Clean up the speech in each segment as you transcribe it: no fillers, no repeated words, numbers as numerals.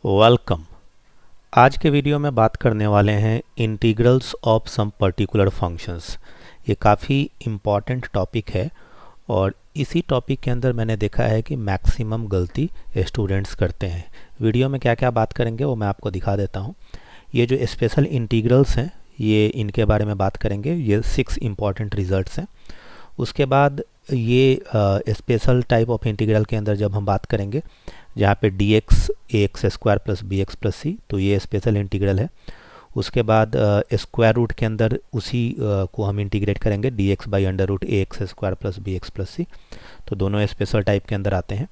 Welcome. आज के video में बात करने वाले हैं integrals of some particular functions. ये काफ़ी इम्पॉर्टेंट टॉपिक है और इसी टॉपिक के अंदर मैंने देखा है कि मैक्सिमम गलती स्टूडेंट्स करते हैं। वीडियो में क्या क्या बात करेंगे वो मैं आपको दिखा देता हूँ। ये जो स्पेशल इंटीग्रल्स हैं ये इनके बारे में बात करेंगे। ये 6 इम्पॉर्टेंट रिजल्ट्स हैं। उसके बाद ये स्पेशल टाइप ऑफ इंटीग्रल के अंदर जब हम बात करेंगे जहाँ पे dx ax square plus B x plus सी, तो ये स्पेशल इंटीग्रल है। उसके बाद स्क्वायर रूट के अंदर उसी को हम इंटीग्रेट करेंगे dx by under root A X square plus B x plus सी, तो दोनों स्पेशल टाइप के अंदर आते हैं।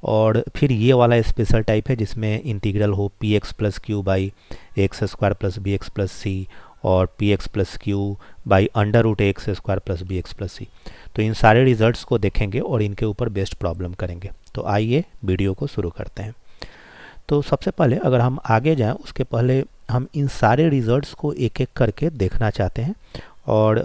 और फिर ये वाला स्पेशल टाइप है जिसमें इंटीग्रल हो P X plus Q by X square plus B x plus C और P X plus Q by under root A X square plus B x plus सी। तो इन सारे रिजल्ट्स को देखेंगे और इनके ऊपर बेस्ट प्रॉब्लम करेंगे। तो आइए वीडियो को शुरू करते हैं। तो सबसे पहले अगर हम आगे जाएं उसके पहले हम इन सारे रिजल्ट्स को एक एक करके देखना चाहते हैं। और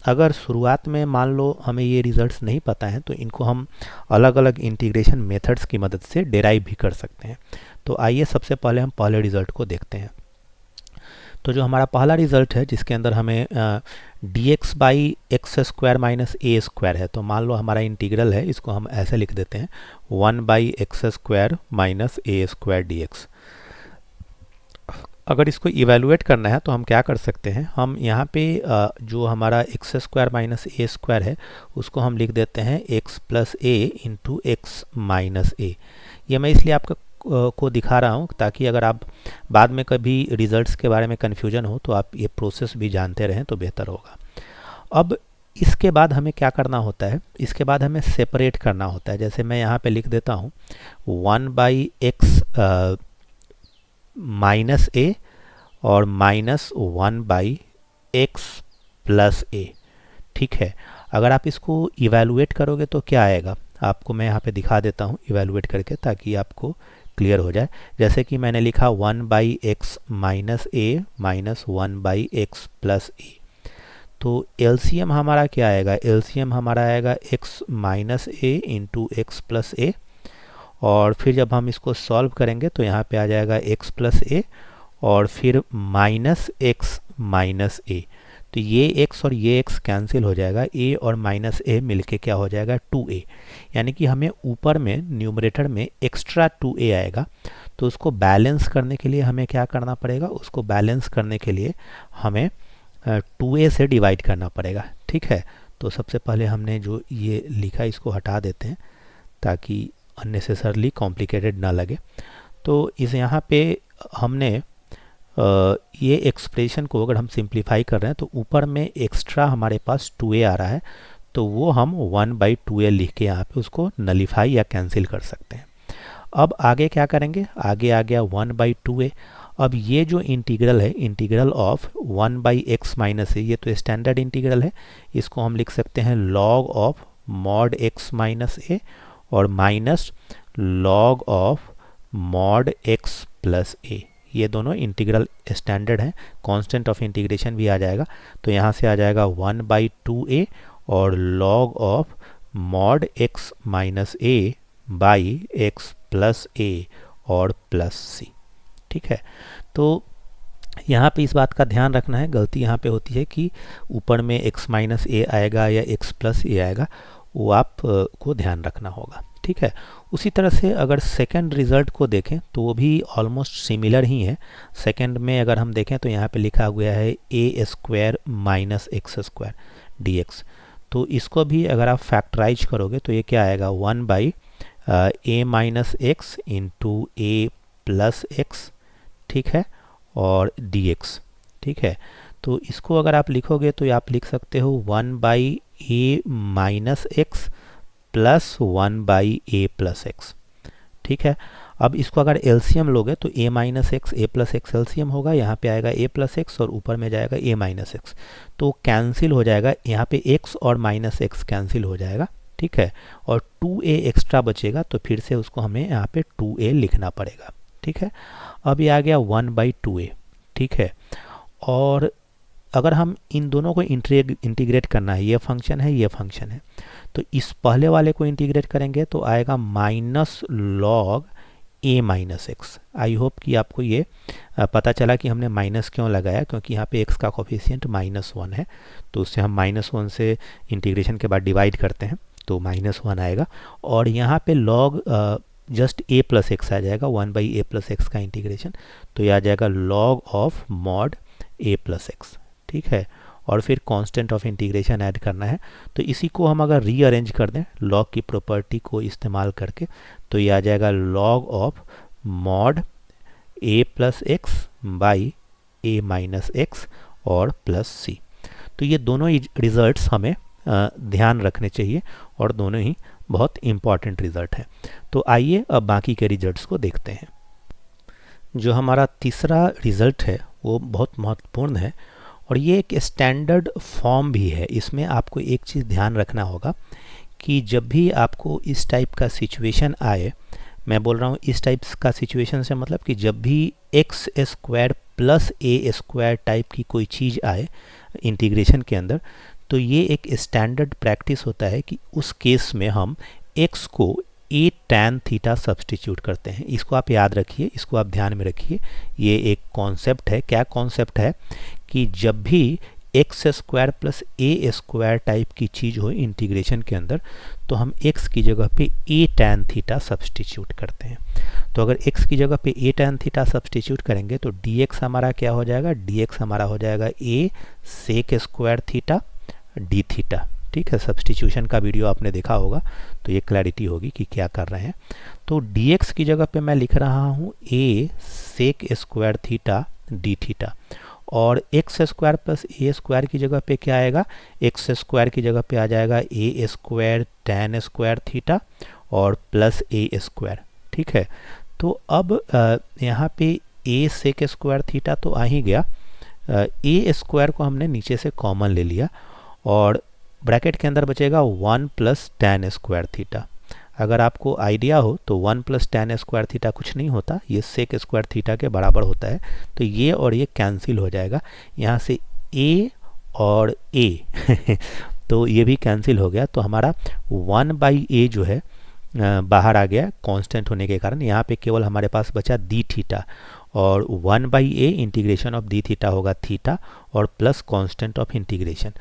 अगर शुरुआत में मान लो हमें ये रिजल्ट्स नहीं पता हैं तो इनको हम अलग अलग इंटीग्रेशन मेथड्स की मदद से डेराइव भी कर सकते हैं। तो आइए सबसे पहले हम पहले रिजल्ट को देखते हैं। तो जो हमारा पहला रिजल्ट है जिसके अंदर हमें dx by X square minus a square है, तो मान लो हमारा इंटीग्रल है, इसको हम ऐसे लिख देते हैं 1 by X square minus a square d x. अगर इसको इवेलुएट करना है तो हम क्या कर सकते हैं, हम यहाँ पे जो हमारा x square minus a square है उसको हम लिख देते हैं x plus A into x minus a. ये मैं इसलिए आपको को दिखा रहा हूँ ताकि अगर आप बाद में कभी रिजल्ट्स के बारे में कन्फ्यूजन हो तो आप ये प्रोसेस भी जानते रहें तो बेहतर होगा। अब इसके बाद हमें क्या करना होता है, इसके बाद हमें सेपरेट करना होता है। जैसे मैं यहाँ पे लिख देता हूँ 1 बाई एक्स माइनस ए और माइनस 1 बाई एक्स प्लस ए। ठीक है, अगर आप इसको इवेलुएट करोगे तो क्या आएगा आपको मैं यहाँ पे दिखा देता हूँ इवेलुएट करके ताकि आपको क्लियर हो जाए। जैसे कि मैंने लिखा 1 by x minus a minus 1 by x plus a, तो एलसीएम हमारा क्या आएगा, एलसीएम हमारा आएगा x minus a into x plus a. और फिर जब हम इसको सॉल्व करेंगे तो यहाँ पे आ जाएगा x प्लस ए और फिर माइनस एक्स माइनस ए, तो ये x और ये x कैंसिल हो जाएगा, a और माइनस a मिलके क्या हो जाएगा 2a। यानी कि हमें ऊपर में न्यूमरेटर में एक्स्ट्रा 2a आएगा। तो उसको बैलेंस करने के लिए हमें क्या करना पड़ेगा, उसको बैलेंस करने के लिए हमें 2a से डिवाइड करना पड़ेगा। ठीक है, तो सबसे पहले हमने जो ये लिखा इसको हटा देते हैं ताकि अननेसेसरली कॉम्प्लिकेटेड ना लगे। तो इस यहाँ पे हमने ये एक्सप्रेशन को अगर हम सिंप्लीफाई कर रहे हैं तो ऊपर में एक्स्ट्रा हमारे पास 2a आ रहा है, तो वो हम 1 बाई 2a लिख के यहाँ पे उसको नलीफाई या कैंसिल कर सकते हैं। अब आगे क्या करेंगे, आगे आ गया 1 बाई 2a। अब ये जो इंटीग्रल है integral of 1 by x minus a, ये तो स्टैंडर्ड इंटीग्रल है, इसको हम लिख सकते हैं log of mod x minus a और minus log of mod x plus a. ये दोनों इंटीग्रल स्टैंडर्ड हैं, कांस्टेंट ऑफ इंटीग्रेशन भी आ जाएगा। तो यहाँ से आ जाएगा 1 बाई 2a और log of mod x minus a by x plus a और प्लस सी। ठीक है, तो यहाँ पे इस बात का ध्यान रखना है, गलती यहाँ पे होती है कि ऊपर में x माइनस ए आएगा या x प्लस ए आएगा, वो आप को ध्यान रखना होगा। ठीक है, उसी तरह से अगर सेकंड रिजल्ट को देखें तो वो भी ऑलमोस्ट सिमिलर ही है। सेकंड में अगर हम देखें तो यहाँ पे लिखा हुआ है a square minus x square d x. तो इसको भी अगर आप फैक्टराइज करोगे तो ये क्या आएगा 1 by A minus x into A plus x. ठीक है, और डी एक्स। ठीक है, तो इसको अगर आप लिखोगे तो आप लिख सकते हो 1 by A minus x plus 1 by A plus x. ठीक है, अब इसको अगर एलसीएम लोगे तो a minus x A plus x LCM होगा, यहाँ पे आएगा a प्लस एक्स और ऊपर में जाएगा a माइनस एक्स, तो कैंसिल हो जाएगा, यहाँ पे x और माइनस एक्स कैंसिल हो जाएगा। ठीक है, और 2a एक्स्ट्रा बचेगा तो फिर से उसको हमें यहाँ पे 2a लिखना पड़ेगा। ठीक है, अब ये आ गया 1 बाई 2a। ठीक है, और अगर हम इन दोनों को इंटीग्रेट करना है, ये फंक्शन है ये फंक्शन है, तो इस पहले वाले को इंटीग्रेट करेंगे तो आएगा minus log a minus x. I hope कि आपको ये पता चला कि हमने माइनस क्यों लगाया, क्योंकि यहाँ पे x का कोफिशिएंट -1 है, तो उससे हम -1 से इंटीग्रेशन के बाद डिवाइड करते हैं तो -1 आएगा। और यहाँ पे log just a plus x आ जाएगा, 1/a प्लस एक्स का इंटीग्रेशन, तो ये आ जाएगा log of mod a plus x. ठीक है, और फिर कांस्टेंट ऑफ इंटीग्रेशन ऐड करना है। तो इसी को हम अगर रीअरेंज कर दें लॉग की प्रॉपर्टी को इस्तेमाल करके, तो ये आ जाएगा log of mod a plus x by a minus x और प्लस c। तो ये दोनों ही रिजल्ट्स हमें ध्यान रखने चाहिए और दोनों ही बहुत इम्पॉर्टेंट रिजल्ट है। तो आइए अब बाकी के रिजल्ट्स को देखते हैं। जो हमारा तीसरा रिजल्ट है वो बहुत महत्वपूर्ण है और ये एक स्टैंडर्ड फॉर्म भी है। इसमें आपको एक चीज़ ध्यान रखना होगा कि जब भी आपको इस टाइप का सिचुएशन आए, मैं बोल रहा हूँ इस टाइप का सिचुएशन से मतलब कि जब भी x square plus a square type की कोई चीज़ आए इंटीग्रेशन के अंदर, तो ये एक स्टैंडर्ड प्रैक्टिस होता है कि उस केस में हम x को a tan थीटा सब्सटीट्यूट करते हैं। इसको आप याद रखिए, इसको आप ध्यान में रखिए। ये एक कॉन्सेप्ट है। क्या कॉन्सेप्ट है कि जब भी x square plus a square type की चीज़ हो इंटीग्रेशन के अंदर, तो हम x की जगह पे a tan थीटा सब्सटीट्यूट करते हैं। तो अगर x की जगह पे a tan थीटा सब्सटीट्यूट करेंगे तो dx हमारा क्या हो जाएगा, dx हमारा हो जाएगा a sec square theta d theta. ठीक है, सब्सटीट्यूशन का वीडियो आपने देखा होगा तो ये क्लैरिटी होगी कि क्या कर रहे हैं। तो dx की जगह पे मैं लिख रहा हूँ a sec square theta d theta, और x square plus a square की जगह पे क्या आएगा, एक्स स्क्वायर की जगह पे आ जाएगा ए स्क्वायर टैन स्क्वायर थीटा और प्लस ए स्क्वायर। ठीक है, तो अब यहाँ पे ए सेक स्क्वायर थीटा तो आ ही गया, ए स्क्वायर को हमने नीचे से कॉमन ले लिया और ब्रैकेट के अंदर बचेगा 1 प्लस टैन स्क्वायर थीटा। अगर आपको आइडिया हो तो 1 प्लस टैन स्क्वायर थीटा कुछ नहीं होता, ये सेक स्क्वायर थीटा के बराबर होता है। तो ये और ये कैंसिल हो जाएगा, यहाँ से a और a तो ये भी कैंसिल हो गया। तो हमारा 1/a जो है बाहर आ गया कांस्टेंट होने के कारण। यहाँ पे केवल हमारे पास बचा डी थीटा, और 1/a integration of D theta होगा थीटा और प्लस कांस्टेंट ऑफ इंटीग्रेशन।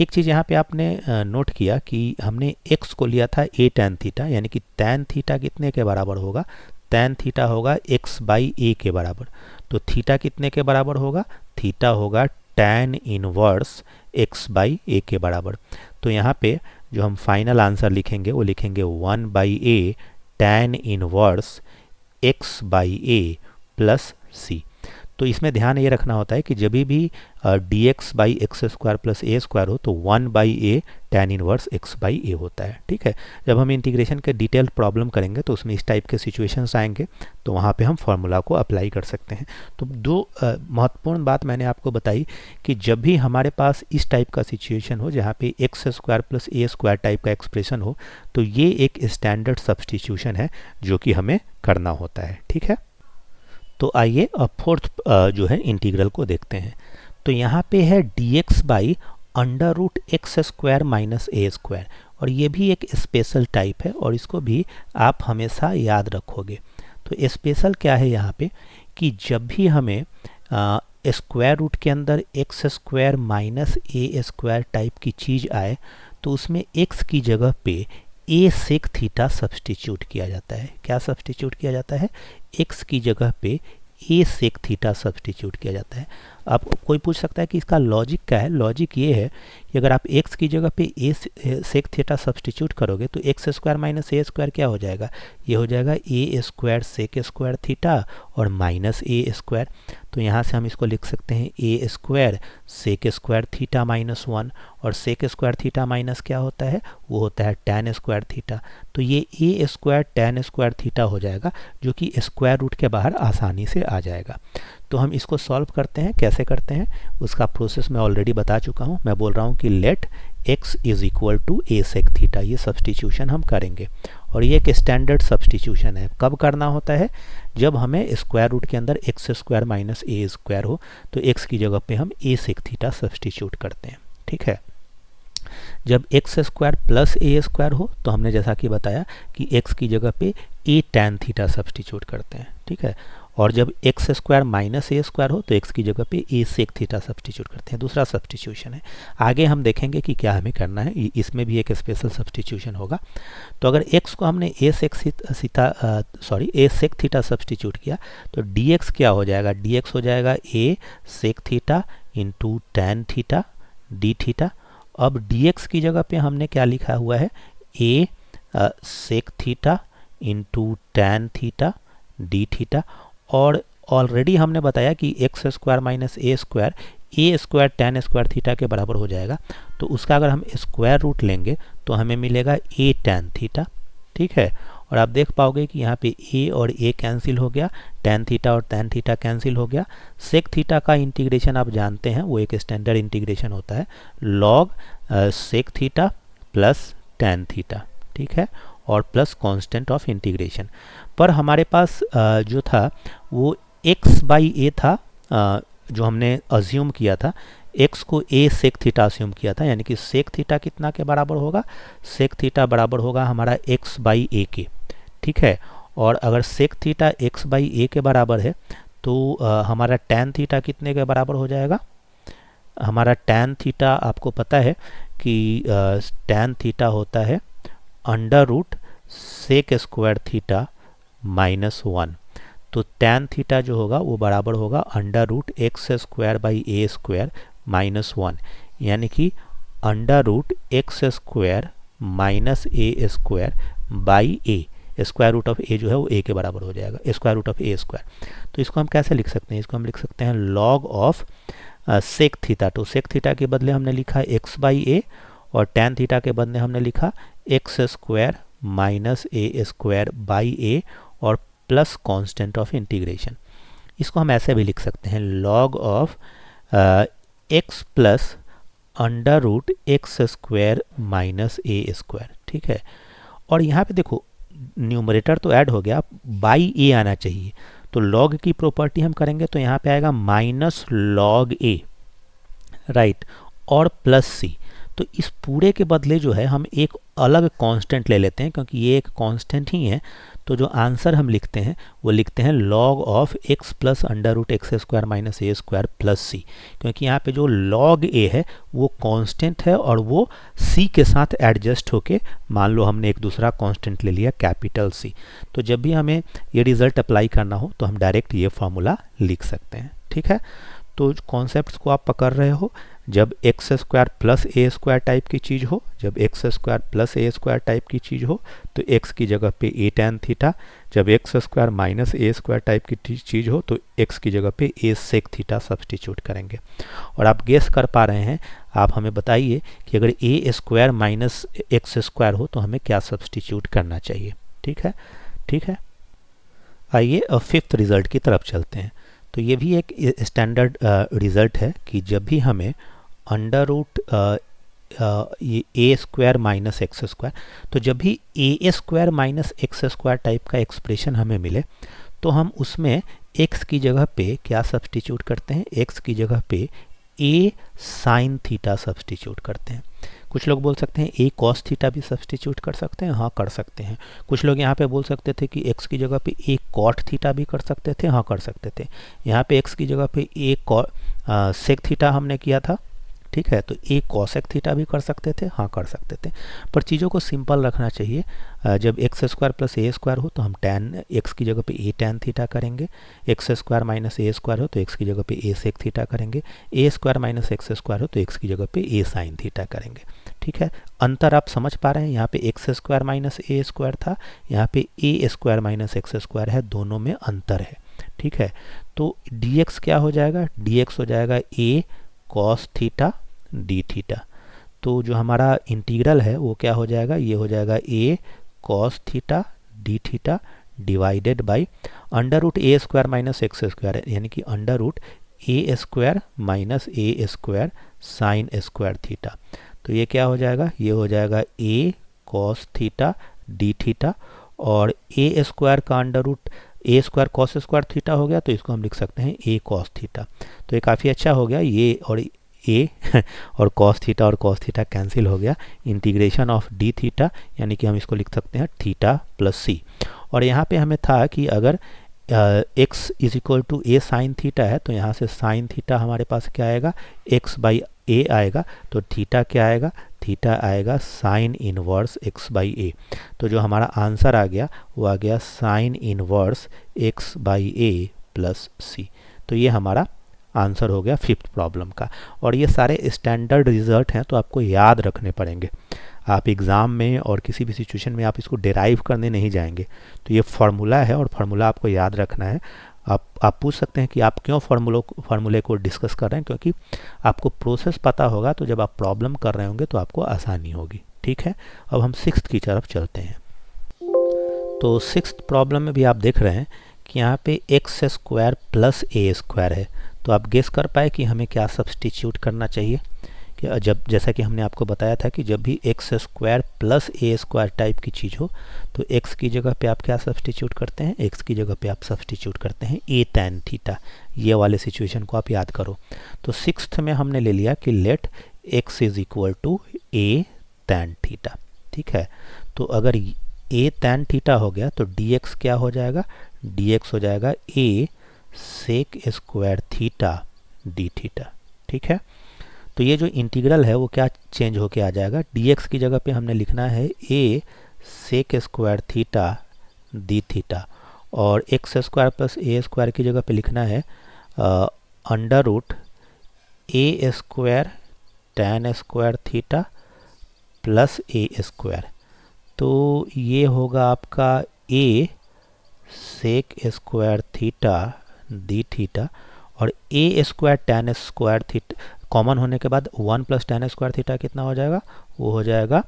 एक चीज़ यहाँ पे आपने नोट किया कि हमने x को लिया था a tan थीटा, यानी कि tan थीटा कितने के बराबर होगा, tan थीटा होगा x/a के बराबर। तो थीटा कितने के बराबर होगा, थीटा होगा tan इनवर्स x/a के बराबर। तो यहाँ पे जो हम फाइनल आंसर लिखेंगे वो लिखेंगे 1/a tan inverse x/a plus c। तो इसमें ध्यान ये रखना होता है कि जब भी dx/x square plus a square हो तो 1/a tan इनवर्स x/a होता है। ठीक है, जब हम इंटीग्रेशन के डिटेल प्रॉब्लम करेंगे तो उसमें इस टाइप के सिचुएशंस आएंगे, तो वहाँ पे हम फार्मूला को अप्लाई कर सकते हैं। तो दो महत्वपूर्ण बात मैंने आपको बताई कि जब भी हमारे पास इस टाइप का सिचुएशन हो जहाँ पे x square plus a square type का एक्सप्रेशन हो, तो ये एक स्टैंडर्ड सब्सटीट्यूशन है जो कि हमें करना होता है। ठीक है, तो आइए अब फोर्थ जो है इंटीग्रल को देखते हैं। तो यहाँ पे है dx by under root x square minus a square, और ये भी एक स्पेशल टाइप है और इसको भी आप हमेशा याद रखोगे। तो स्पेशल क्या है यहाँ पे कि जब भी हमें स्क्वायर रूट के अंदर x square minus a square type की चीज़ आए, तो उसमें x की जगह पे a सेक थीटा सब्सटीट्यूट किया जाता है। क्या सब्सटीट्यूट किया जाता है, x की जगह पे a सेक थीटा सब्सटीट्यूट किया जाता है। अब कोई पूछ सकता है कि इसका लॉजिक क्या है। लॉजिक ये है कि अगर आप x की जगह पे a सेक थीटा सब्सटीट्यूट करोगे तो x square minus a square क्या हो जाएगा, ये हो जाएगा a square sec square theta और माइनस ए स्क्वायर। तो यहाँ से हम इसको लिख सकते हैं a square sec square theta minus 1, और सेक स्क्वायर थीटा माइनस क्या होता है, वो होता है टैन स्क्वायर थीटा। तो ये a square tan square theta हो जाएगा जो कि स्क्वायर रूट के बाहर आसानी से आ जाएगा। तो हम इसको सॉल्व करते हैं। कैसे करते हैं उसका प्रोसेस मैं ऑलरेडी बता चुका हूँ। मैं बोल रहा हूँ कि let x is equal to a sec theta, ये सब्सटीट्यूशन हम करेंगे और ये एक स्टैंडर्ड सब्सटीट्यूशन है। कब करना होता है, जब हमें स्क्वायर रूट के अंदर x square minus a square हो, तो x की जगह पे हम a सेक थीटा सब्सटीट्यूट करते हैं। ठीक है, जब x square plus a square हो तो हमने जैसा कि बताया कि x की जगह पे ए टैन थीटा सब्स्टिट्यूट करते हैं, ठीक है। और जब x square minus a square हो तो एक्स की जगह पे ए सेक थीटा सब्स्टिट्यूट करते हैं, दूसरा सब्स्टिट्यूशन है। आगे हम देखेंगे कि क्या हमें करना है, इसमें भी एक स्पेशल सब्स्टिट्यूशन होगा। तो अगर एक्स को हमने ए सेक थीटा सब्स्टिट्यूट किया तो डी एक्स क्या हो जाएगा, डी एक्स हो जाएगा a sec theta into tan theta d theta. अब डी एक्स की जगह पे हमने क्या लिखा हुआ है, a sec theta into tan theta d theta. और ऑलरेडी हमने बताया कि x square minus a square tan square theta के बराबर हो जाएगा। तो उसका अगर हम स्क्वायर रूट लेंगे तो हमें मिलेगा ए टैन थीटा, ठीक है। और आप देख पाओगे कि यहाँ पे ए और ए कैंसिल हो गया, टैन थीटा और टैन थीटा कैंसिल हो गया। सेक थीटा का इंटीग्रेशन आप जानते हैं, वो एक स्टैंडर्ड इंटीग्रेशन होता है, log sec theta plus tan theta, ठीक है, और प्लस कांस्टेंट ऑफ इंटीग्रेशन। पर हमारे पास जो था वो x बाई ए था, जो हमने अज्यूम किया था, x को a सेक थीटा अज्यूम किया था, यानी कि सेक थीटा कितना के बराबर होगा, सेक थीटा बराबर होगा हमारा x बाई ए के, ठीक है। और अगर सेक थीटा x बाई ए के बराबर है तो हमारा टैन थीटा कितने के बराबर हो जाएगा, हमारा टैन थीटा आपको पता है कि टैन थीटा होता है under root sec square theta minus 1। तो टैन थीटा जो होगा वो बराबर होगा under root x square by a square minus 1, यानी कि under root x square minus a square by a, square root of a जो है वो ए के बराबर हो जाएगा, square root of a square. तो इसको हम कैसे लिख सकते हैं, इसको हम लिख सकते हैं लॉग ऑफ सेक थीटा। तो सेक थीटा के बदले हमने लिखा एक्स बाई ए और टैन थीटा के बदले हमने लिखा x square minus a square by a और प्लस कांस्टेंट ऑफ इंटीग्रेशन। इसको हम ऐसे भी लिख सकते हैं log of x plus under root x square minus a square, ठीक है। और यहाँ पे देखो न्यूमरेटर तो ऐड हो गया, बाई ए आना चाहिए। तो लॉग की प्रॉपर्टी हम करेंगे तो यहाँ पे आएगा माइनस लॉग ए, राइट, और प्लस सी। तो इस पूरे के बदले जो है हम एक अलग कांस्टेंट ले लेते हैं, क्योंकि ये एक कांस्टेंट ही है। तो जो आंसर हम लिखते हैं वो लिखते हैं log of x plus under root x square minus a square plus c, क्योंकि यहाँ पे जो लॉग ए है वो कांस्टेंट है और वो सी के साथ एडजस्ट होके, मान लो हमने एक दूसरा कांस्टेंट ले लिया कैपिटल सी। तो जब भी हमें ये रिजल्ट अप्लाई करना हो तो हम डायरेक्ट ये फार्मूला लिख सकते हैं, ठीक है। तो कॉन्सेप्ट्स को आप पकड़ रहे हो, जब x square plus a square type की चीज़ हो, जब x square plus a square type की चीज़ हो तो एक्स की जगह पे ए टैन थीटा, जब x square minus a square type की चीज़ हो तो एक्स की जगह पे ए सेक थीटा सब्स्टिट्यूट करेंगे। और आप गेस कर पा रहे हैं, आप हमें बताइए कि अगर ए स्क्वायर माइनस एक्स स्क्वायर हो तो हमें क्या सब्स्टिट्यूट करना चाहिए, ठीक है, ठीक है। आइए अब फिफ्थ रिजल्ट की तरफ चलते हैं। तो ये भी एक स्टैंडर्ड रिजल्ट है कि जब भी हमें अंडर रूट ये a square minus x square, तो जब भी a square minus x square type का एक्सप्रेशन हमें मिले तो हम उसमें एक्स की जगह पे क्या सब्स्टिट्यूट करते हैं, एक्स की जगह पे ए साइन थीटा सब्स्टिट्यूट करते हैं। कुछ लोग बोल सकते हैं ए कॉस थीटा भी सब्स्टिट्यूट कर सकते हैं, हाँ कर सकते हैं। कुछ लोग यहाँ पे बोल सकते थे कि एक्स की जगह पे ए कॉट थीटा भी कर सकते थे, हाँ कर सकते थे। यहाँ पे एक्स की जगह पे ए सेक थीटा हमने किया था, ठीक है, तो ए कॉसेक थीटा भी कर सकते थे, हाँ कर सकते थे। पर चीज़ों को सिंपल रखना चाहिए। जब x square plus a square हो तो हम टैन एक्स की जगह पे ए टैन थीटा करेंगे, x square minus a square हो तो एक्स की जगह पे ए सेक थीटा करेंगे, ए स्क्वायर माइनस एक्स स्क्वायर हो तो एक्स की जगह पे ए साइन थीटा करेंगे, ठीक है। अंतर आप समझ पा रहे हैं, यहाँ पे x square minus a square था, यहाँ पे ए स्क्वायर माइनस एक्स स्क्वायर है, दोनों में अंतर है, ठीक है। तो डी एक्स क्या हो जाएगा, डी एक्स हो जाएगा a cos theta d theta. तो जो हमारा इंटीग्रल है वो क्या हो जाएगा, ये हो जाएगा a cos theta d theta divided by under root a square minus x square, यानी कि under root a square minus a square sine square theta. तो ये क्या हो जाएगा, ये हो जाएगा a cos theta d theta, और ए स्क्वायर का under root a square cos square theta हो गया, तो इसको हम लिख सकते हैं ए कॉस थीटा। तो ये काफ़ी अच्छा हो गया, ये और ए और कॉस थीटा कैंसिल हो गया, इंटीग्रेशन ऑफ डी थीटा, यानी कि हम इसको लिख सकते हैं थीटा प्लस सी। और यहाँ पे हमें था कि अगर x is equal to a sine theta है तो यहाँ से साइन थीटा हमारे पास क्या आएगा, x बाई a आएगा। तो थीटा क्या आएगा, थीटा आएगा sign inverse x by a। तो जो हमारा आंसर आ गया वो आ गया sign inverse x by a plus c। तो ये हमारा आंसर हो गया फिफ्थ प्रॉब्लम का। और ये सारे स्टैंडर्ड रिजल्ट हैं तो आपको याद रखने पड़ेंगे। आप एग्ज़ाम में और किसी भी सिचुएशन में आप इसको डिराइव करने नहीं जाएंगे। तो ये फार्मूला है और फार्मूला आपको याद रखना है। आप पूछ सकते हैं कि आप क्यों फार्मूले को डिस्कस कर रहे हैं, क्योंकि आपको प्रोसेस पता होगा तो जब आप प्रॉब्लम कर रहे होंगे तो आपको आसानी होगी। ठीक है, अब हम सिक्स्थ की तरफ चलते हैं। तो सिक्स्थ प्रॉब्लम में भी आप देख रहे हैं कि यहाँ पे x square plus a square है। तो आप गेस कर पाए कि हमें क्या सब्सटीट्यूट करना चाहिए। कि जब जैसा कि हमने आपको बताया था कि जब भी x square plus a square type की चीज़ हो तो एक्स की जगह पे आप क्या सब्सटीट्यूट करते हैं, एक्स की जगह पे आप सब्सटीट्यूट करते हैं ए टैन थीटा। ये वाले सिचुएशन को आप याद करो। तो सिक्स्थ में हमने ले लिया कि let x is equal to a tan theta. ठीक है, तो अगर ए टैन थीटा हो गया तो डी एक्स क्या हो जाएगा, डी एक्स हो जाएगा a sec square theta d theta. ठीक है, तो ये जो इंटीग्रल है वो क्या चेंज होके आ जाएगा, dx की जगह पे हमने लिखना है a sec square theta d theta, और x square plus a square की जगह पे लिखना है under root a square tan square theta plus a square. तो ये होगा आपका a sec square theta d theta, और a square tan square theta common होने के बाद 1 प्लस टैन स्क्वायर थीटा कितना हो जाएगा, वो हो जाएगा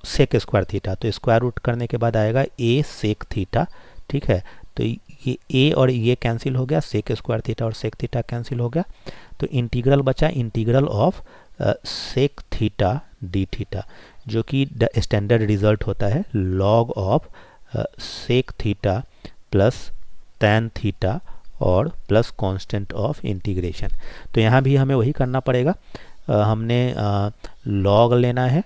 सेक स्क्वायर थीटा। तो स्क्वायर रूट करने के बाद आएगा ए सेक थीटा। ठीक है, तो ये ए और ये कैंसिल हो गया, सेक स्क्वायर थीटा और सेक थीटा कैंसिल हो गया। तो इंटीग्रल बचा integral of sec theta d theta, जो कि स्टैंडर्ड रिजल्ट होता है log of sec theta plus tan theta और प्लस कांस्टेंट ऑफ इंटीग्रेशन। तो यहाँ भी हमें वही करना पड़ेगा। हमने लॉग लेना है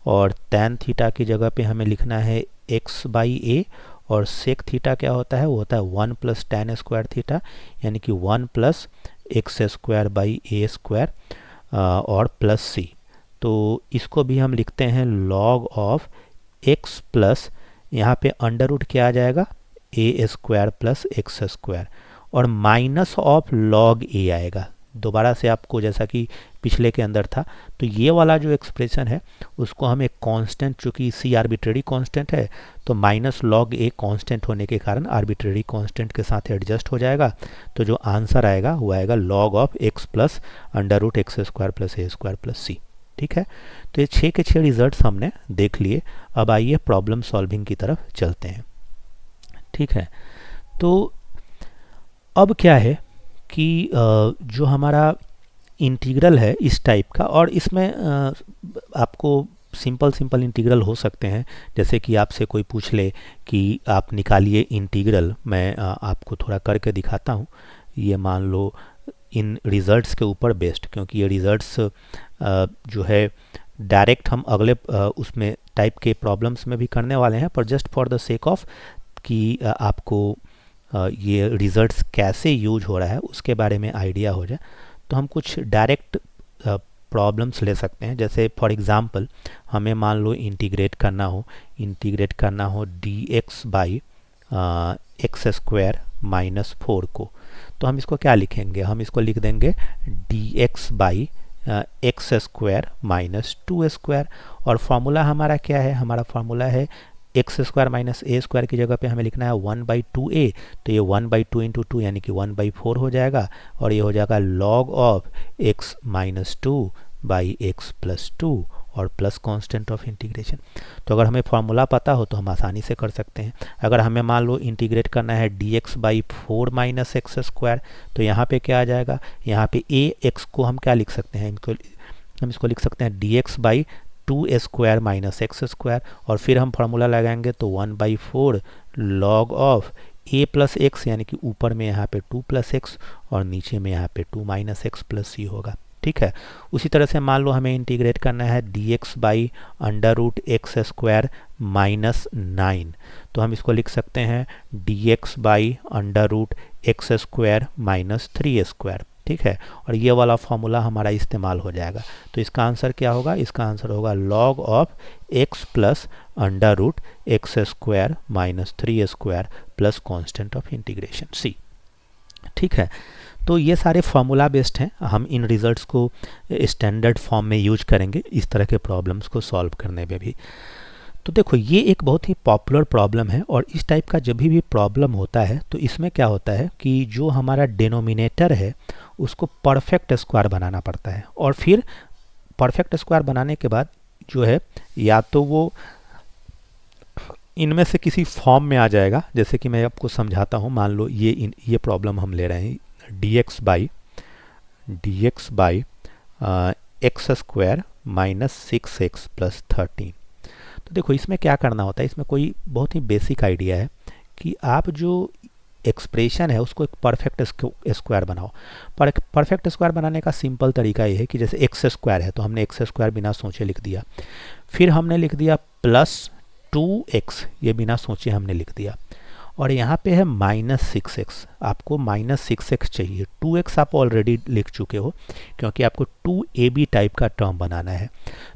और टैन थीटा की जगह पे हमें लिखना है x बाई ए, और सेक थीटा क्या होता है, वो होता है 1 प्लस टैन स्क्वायर थीटा, यानी कि 1 plus x square by a square और प्लस सी। तो इसको भी हम लिखते हैं लॉग ऑफ x प्लस यहाँ पे अंडर रूट क्या आ जाएगा, ए स्क्वायर प्लस एक्स स्क्वायर, और माइनस ऑफ लॉग ए आएगा। दोबारा से आपको जैसा कि पिछले के अंदर था, तो ये वाला जो एक्सप्रेशन है उसको हम एक कांस्टेंट, चूँकि सी आर्बिट्रेरी कांस्टेंट है तो माइनस लॉग ए कांस्टेंट होने के कारण आर्बिट्रेरी कांस्टेंट के साथ एडजस्ट हो जाएगा। तो जो आंसर आएगा वो आएगा log of x plus under root x square plus a square plus c. ठीक है, तो ये 6 के 6 रिजल्ट्स हमने देख लिए। अब आइए प्रॉब्लम सॉल्विंग की तरफ चलते हैं। ठीक है, तो अब क्या है कि जो हमारा इंटीग्रल है इस टाइप का, और इसमें आपको सिंपल इंटीग्रल हो सकते हैं। जैसे कि आपसे कोई पूछ ले कि आप निकालिए इंटीग्रल, मैं आपको थोड़ा करके दिखाता हूँ। ये मान लो इन रिज़ल्ट्स के ऊपर बेस्ड, क्योंकि ये रिज़ल्ट्स जो है डायरेक्ट हम अगले उसमें टाइप के प्रॉब्लम्स में भी करने वाले हैं, पर just for the sake of कि आपको ये रिज़ल्ट्स कैसे यूज हो रहा है उसके बारे में आइडिया हो जाए, तो हम कुछ डायरेक्ट प्रॉब्लम्स ले सकते हैं। जैसे फॉर एग्ज़ाम्पल हमें मान लो इंटीग्रेट करना हो D x by X square minus 4 को, तो हम इसको क्या लिखेंगे, हम इसको लिख देंगे D x by X square minus 2 square. और फार्मूला हमारा क्या है, हमारा फार्मूला है x square minus a square की जगह पे हमें लिखना है 1/2a, तो ये 1/2 इंटू 2 यानी कि 1/4 हो जाएगा, और ये हो जाएगा log of x minus 2 by x plus 2 और प्लस कांस्टेंट ऑफ इंटीग्रेशन। तो अगर हमें फार्मूला पता हो तो हम आसानी से कर सकते हैं। अगर हमें मान लो इंटीग्रेट करना है dx by 4 minus x square, तो यहाँ पे क्या आ जाएगा, यहाँ पे a x को हम क्या लिख सकते हैं, हम इसको लिख सकते हैं dx by 2 square minus x square, और फिर हम फार्मूला लगाएंगे तो 1/4 log of a plus x, यानी कि ऊपर में यहाँ पे 2 प्लस एक्स और नीचे में यहाँ पे 2 माइनस एक्स प्लस सी होगा। ठीक है। उसी तरह से मान लो हमें इंटीग्रेट करना है dx by under root x square minus 9, तो हम इसको लिख सकते हैं dx by under root x square minus 3 square, ठीक है। और ये वाला फॉर्मूला हमारा इस्तेमाल हो जाएगा। तो इसका आंसर क्या होगा? इसका आंसर होगा log of x plus under root x square minus 3 square plus constant of integration c, ठीक है। तो ये सारे फार्मूला बेस्ड हैं, हम इन रिजल्ट्स को स्टैंडर्ड फॉर्म में यूज करेंगे इस तरह के प्रॉब्लम्स को सॉल्व करने में भी। तो देखो ये एक बहुत ही पॉपुलर प्रॉब्लम है, और इस टाइप का जब भी प्रॉब्लम होता है तो इसमें क्या होता है कि जो हमारा डिनोमिनेटर है उसको परफेक्ट स्क्वायर बनाना पड़ता है, और फिर परफेक्ट स्क्वायर बनाने के बाद जो है या तो वो इनमें से किसी फॉर्म में आ जाएगा, जैसे कि मैं आपको समझाता हूँ। मान लो ये प्रॉब्लम हम ले रहे हैं dx by X square minus 6x plus 13। तो देखो इसमें क्या करना होता है, इसमें कोई बहुत ही बेसिक आइडिया है कि आप जो एक्सप्रेशन है उसको एक परफेक्ट स्क्वायर बनाओ। परफेक्ट स्क्वायर बनाने का सिंपल तरीका ये है कि जैसे एक्स स्क्वायर है तो हमने एक्स स्क्वायर बिना सोचे लिख दिया, फिर हमने लिख दिया प्लस 2x, ये बिना सोचे हमने लिख दिया, और यहाँ पे है माइनस 6x, आपको माइनस 6x चाहिए। 2x आप ऑलरेडी लिख चुके हो क्योंकि आपको 2ab टाइप का टर्म बनाना है।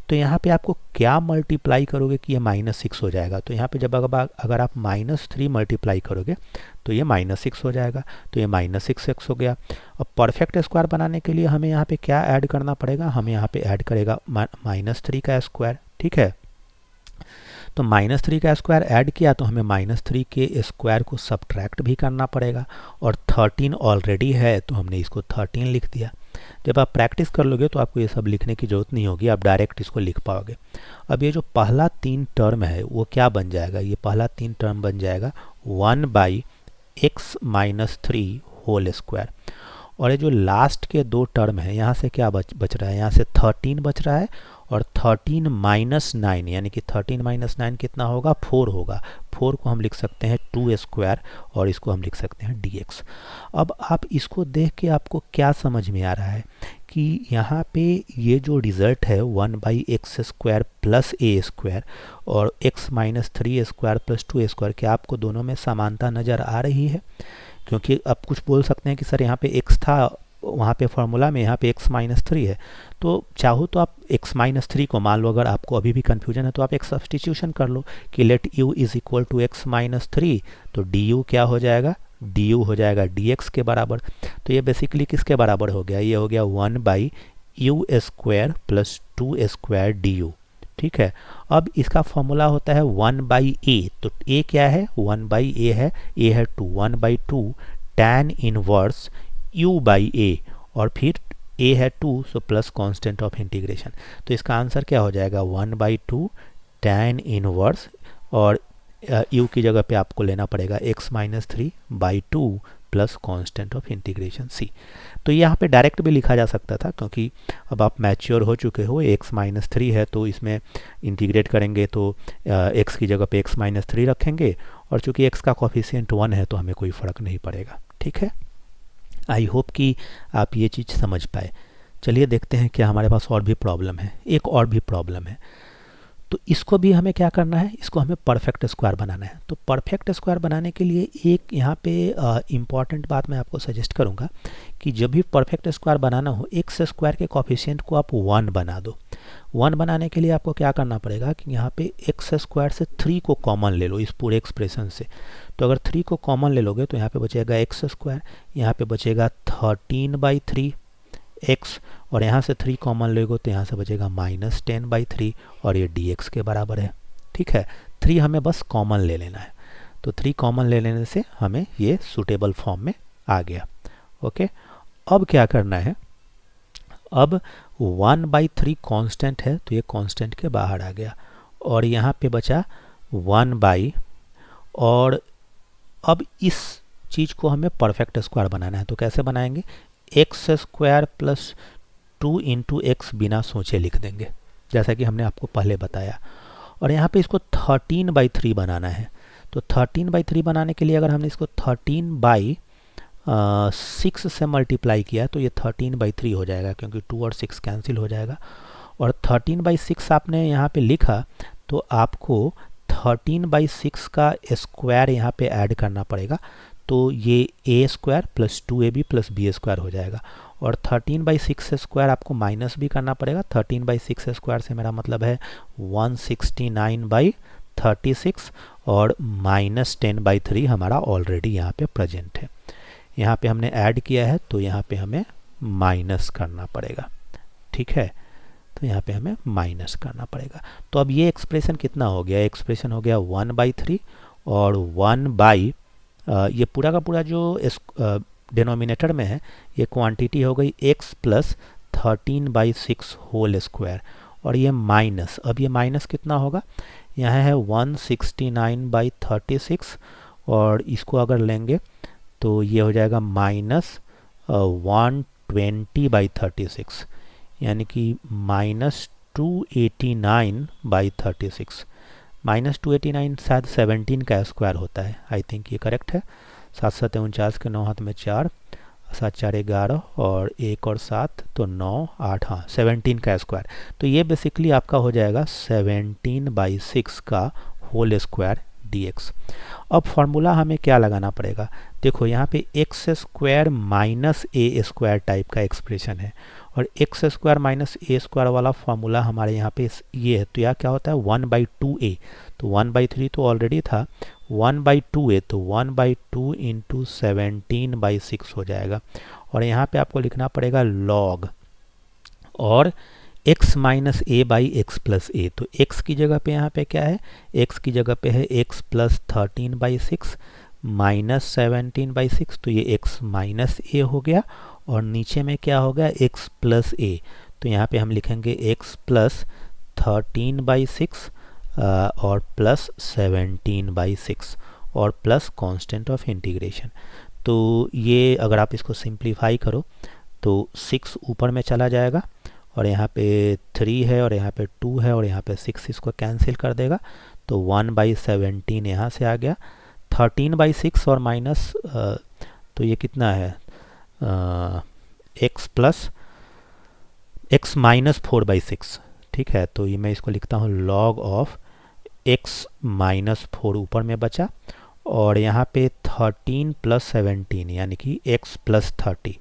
तो यहाँ पे आपको क्या मल्टीप्लाई करोगे कि ये माइनस 6 हो जाएगा, तो यहाँ पे जब अगर आप माइनस 3 मल्टीप्लाई करोगे तो ये माइनस 6 हो जाएगा, तो ये माइनस 6x हो गया। अब परफेक्ट स्क्वायर बनाने के लिए हमें यहाँ पे क्या ऐड करना पड़ेगा, हमें यहाँ पे ऐड करेगा माइनस 3 का स्क्वायर, ठीक है। तो माइनस 3 का स्क्वायर ऐड किया तो हमें माइनस 3 के स्क्वायर को सब्ट्रैक्ट भी करना पड़ेगा, और 13 ऑलरेडी है तो हमने इसको 13 लिख दिया। जब आप प्रैक्टिस कर लोगे तो आपको ये सब लिखने की ज़रूरत नहीं होगी, आप डायरेक्ट इसको लिख पाओगे। अब ये जो पहला 3 टर्म है वो क्या बन जाएगा, ये पहला 3 टर्म बन जाएगा 1 by x minus 3 whole square, और ये जो लास्ट के 2 टर्म है यहाँ से क्या बच रहा है, यहाँ से 13 बच रहा है, और 13 माइनस 9 यानी कि 13 माइनस 9 कितना होगा, 4 होगा। 4 को हम लिख सकते हैं 2 स्क्वायर, और इसको हम लिख सकते हैं dx। अब आप इसको देख के आपको क्या समझ में आ रहा है कि यहाँ पे ये जो रिज़ल्ट है 1 by X square plus a square और x minus 3 square plus 2 square, क्या आपको दोनों में समानता नज़र आ रही है? क्योंकि आप कुछ बोल सकते हैं कि सर यहाँ पे x था वहाँ पे फॉर्मूला में, यहाँ पे x माइनस 3 है, तो चाहो तो आप x माइनस 3 को मान लो, अगर आपको अभी भी कन्फ्यूजन है तो आप एक सब्स्टिट्यूशन कर लो कि let u is equal to x minus 3, तो du क्या हो जाएगा, du हो जाएगा dx के बराबर। तो ये बेसिकली किसके बराबर हो गया, ये हो गया 1 by you square plus 2 square du, ठीक है। अब इसका फॉर्मूला होता है 1 बाई ए, तो a क्या है, 1 बाई ए है, a है 2, 1 by 2 tan inverse u by a, और फिर a है 2, so plus constant of integration. तो इसका आंसर क्या हो जाएगा, 1 बाई 2 tan इनवर्स, और u की जगह पे आपको लेना पड़ेगा x minus 3 by 2 plus constant of integration c। तो यहाँ पे डायरेक्ट भी लिखा जा सकता था, क्योंकि अब आप मैच्योर हो चुके हो, x माइनस 3 है तो इसमें इंटीग्रेट करेंगे तो x की जगह पे x माइनस 3 रखेंगे, और चूंकि x का कोफिशिएंट 1 है तो हमें कोई फ़र्क नहीं पड़ेगा, ठीक है। आई होप कि आप ये चीज़ समझ पाए। चलिए देखते हैं क्या हमारे पास और भी प्रॉब्लम है। एक और भी प्रॉब्लम है, तो इसको भी हमें क्या करना है, इसको हमें परफेक्ट स्क्वायर बनाना है। तो परफेक्ट स्क्वायर बनाने के लिए एक यहाँ पे इम्पॉर्टेंट बात मैं आपको सजेस्ट करूँगा कि जब भी परफेक्ट स्क्वायर बनाना हो, एक्स स्क्वायर के कोफिशिएंट को आप 1 बना दो। 1 बनाने के लिए आपको क्या करना पड़ेगा कि यहाँ पे एक्स स्क्वायर से 3 को कॉमन ले लो इस पूरे एक्सप्रेशन से। तो अगर 3 को कॉमन ले लोगे तो यहाँ पे बचेगा एक्स स्क्वायर, यहाँ पे बचेगा 13 बाई 3 x, और यहाँ से 3 कॉमन लेगो तो यहाँ से बचेगा माइनस 10 बाई 3, और ये dx के बराबर है, ठीक है। 3 हमें बस कॉमन ले लेना है, तो 3 कॉमन ले लेने से हमें ये सूटेबल फॉर्म में आ गया, ओके। अब क्या करना है, अब 1 बाई 3 कांस्टेंट है तो ये कांस्टेंट के बाहर आ गया, और यहाँ पे बचा 1 बाई, और अब इस चीज़ को हमें परफेक्ट स्क्वायर बनाना है। तो कैसे बनाएंगे, x square plus 2 into x बिना सोचे लिख देंगे, जैसा कि हमने आपको पहले बताया। और यहाँ पे इसको 13 बाई 3 बनाना है। तो 13 बाई 3 बनाने के लिए अगर हमने इसको 13 बाई 6 से मल्टीप्लाई किया है तो ये 13/3 हो जाएगा, क्योंकि 2 और 6 कैंसिल हो जाएगा। और 13/6 आपने यहाँ पे लिखा तो आपको 13/6 का स्क्वायर यहाँ पे ऐड करना पड़ेगा, तो ये a² + 2ab + b² हो जाएगा। और 13/6 स्क्वायर आपको माइनस भी करना पड़ेगा। 13/6 स्क्वायर से मेरा मतलब है 169/36 और -10/3 हमारा ऑलरेडी यहाँ पे प्रेजेंट है। यहाँ पे हमने ऐड किया है तो यहाँ पे हमें माइनस करना पड़ेगा, ठीक है। तो यहाँ पे हमें माइनस करना पड़ेगा। तो अब ये एक्सप्रेशन कितना हो गया? एक्सप्रेशन हो गया 1/3 और 1 ये पूरा का पूरा जो डिनोमिनेटर में है ये क्वांटिटी हो गई x + 13/6 होल स्क्वायर, और ये माइनस, अब ये माइनस कितना होगा? यहाँ है 169/36 और इसको अगर लेंगे तो ये हो जाएगा -120/36, यानी कि -289/36। -289 शायद 17 का स्क्वायर होता है, आई थिंक ये करेक्ट है। 7 7 49 के 9 हाथ में 4, 7 4 11 और 1 और 7 तो 9 8, हाँ 17 का स्क्वायर। तो ये बेसिकली आपका हो जाएगा 17/6 का होल स्क्वायर dx। अब फॉर्मूला हमें क्या लगाना पड़ेगा? देखो यहाँ पे x² - a² टाइप का एक्सप्रेशन है, और x² - a² वाला फॉर्मूला हमारे यहाँ पे ये है, तो यह क्या होता है 1/2a। तो 1/3 तो ऑलरेडी था, 1/2a तो 1/2 × 17/6 हो जाएगा। और यहाँ पे आपको लिखना पड़ेगा log और x - a/x + a। तो x की जगह पे यहाँ पे क्या है? x की जगह पे है x + 13/6 -17/6, तो ये x - a हो गया। और नीचे में क्या हो गया? x + a, तो यहाँ पे हम लिखेंगे x + 13/6 और प्लस 17/6 और प्लस कांस्टेंट ऑफ इंटीग्रेशन। तो ये अगर आप इसको सिंप्लीफाई करो तो 6 ऊपर में चला जाएगा, और यहाँ पे 3 है और यहाँ पे 2 है और यहाँ पे 6 इसको कैंसिल कर देगा, तो 1/17 यहाँ से आ गया। 13/6 और माइनस तो ये कितना है? x - 4/6, ठीक है। तो ये मैं इसको लिखता हूँ log ऑफ x - 4 ऊपर में बचा, और यहाँ पे 13 + 17 यानी कि x + 30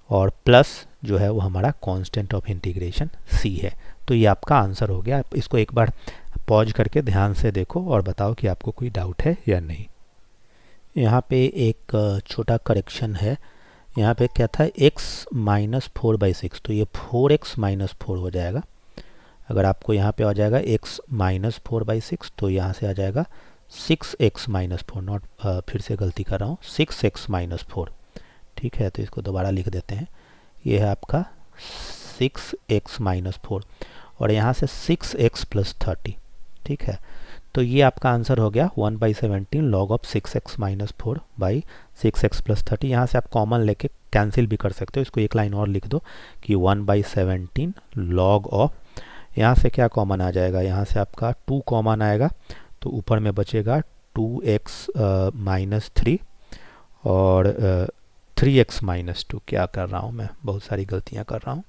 और प्लस जो है वो हमारा कांस्टेंट ऑफ इंटीग्रेशन c है। तो ये आपका आंसर हो गया। आप इसको एक बार पॉज करके ध्यान से देखो और बताओ कि आपको कोई डाउट है या नहीं। यहाँ पे एक छोटा करेक्शन है, यहाँ पे क्या था x - 4/6, तो ये 4x - 4 हो जाएगा। अगर आपको यहाँ पे आ जाएगा x - 4/6 तो यहाँ से आ जाएगा 6x - 4, नॉट फिर से गलती कर रहा हूँ, 6x - 4, ठीक है। तो इसको दोबारा लिख देते हैं, ये है आपका 6x - 4 और यहाँ से 6x + 30, ठीक है। तो ये आपका आंसर हो गया 1/17 log ऑफ 6x - 4/6x + 30। यहाँ से आप कॉमन लेके कैंसिल भी कर सकते हो, इसको एक लाइन और लिख दो कि 1/17 log ऑफ, यहाँ से क्या कॉमन आ जाएगा? यहाँ से आपका 2 कॉमन आएगा, तो ऊपर में बचेगा 2x - 3 और 3x - 2, क्या कर रहा हूँ मैं, बहुत सारी गलतियाँ कर रहा हूँ,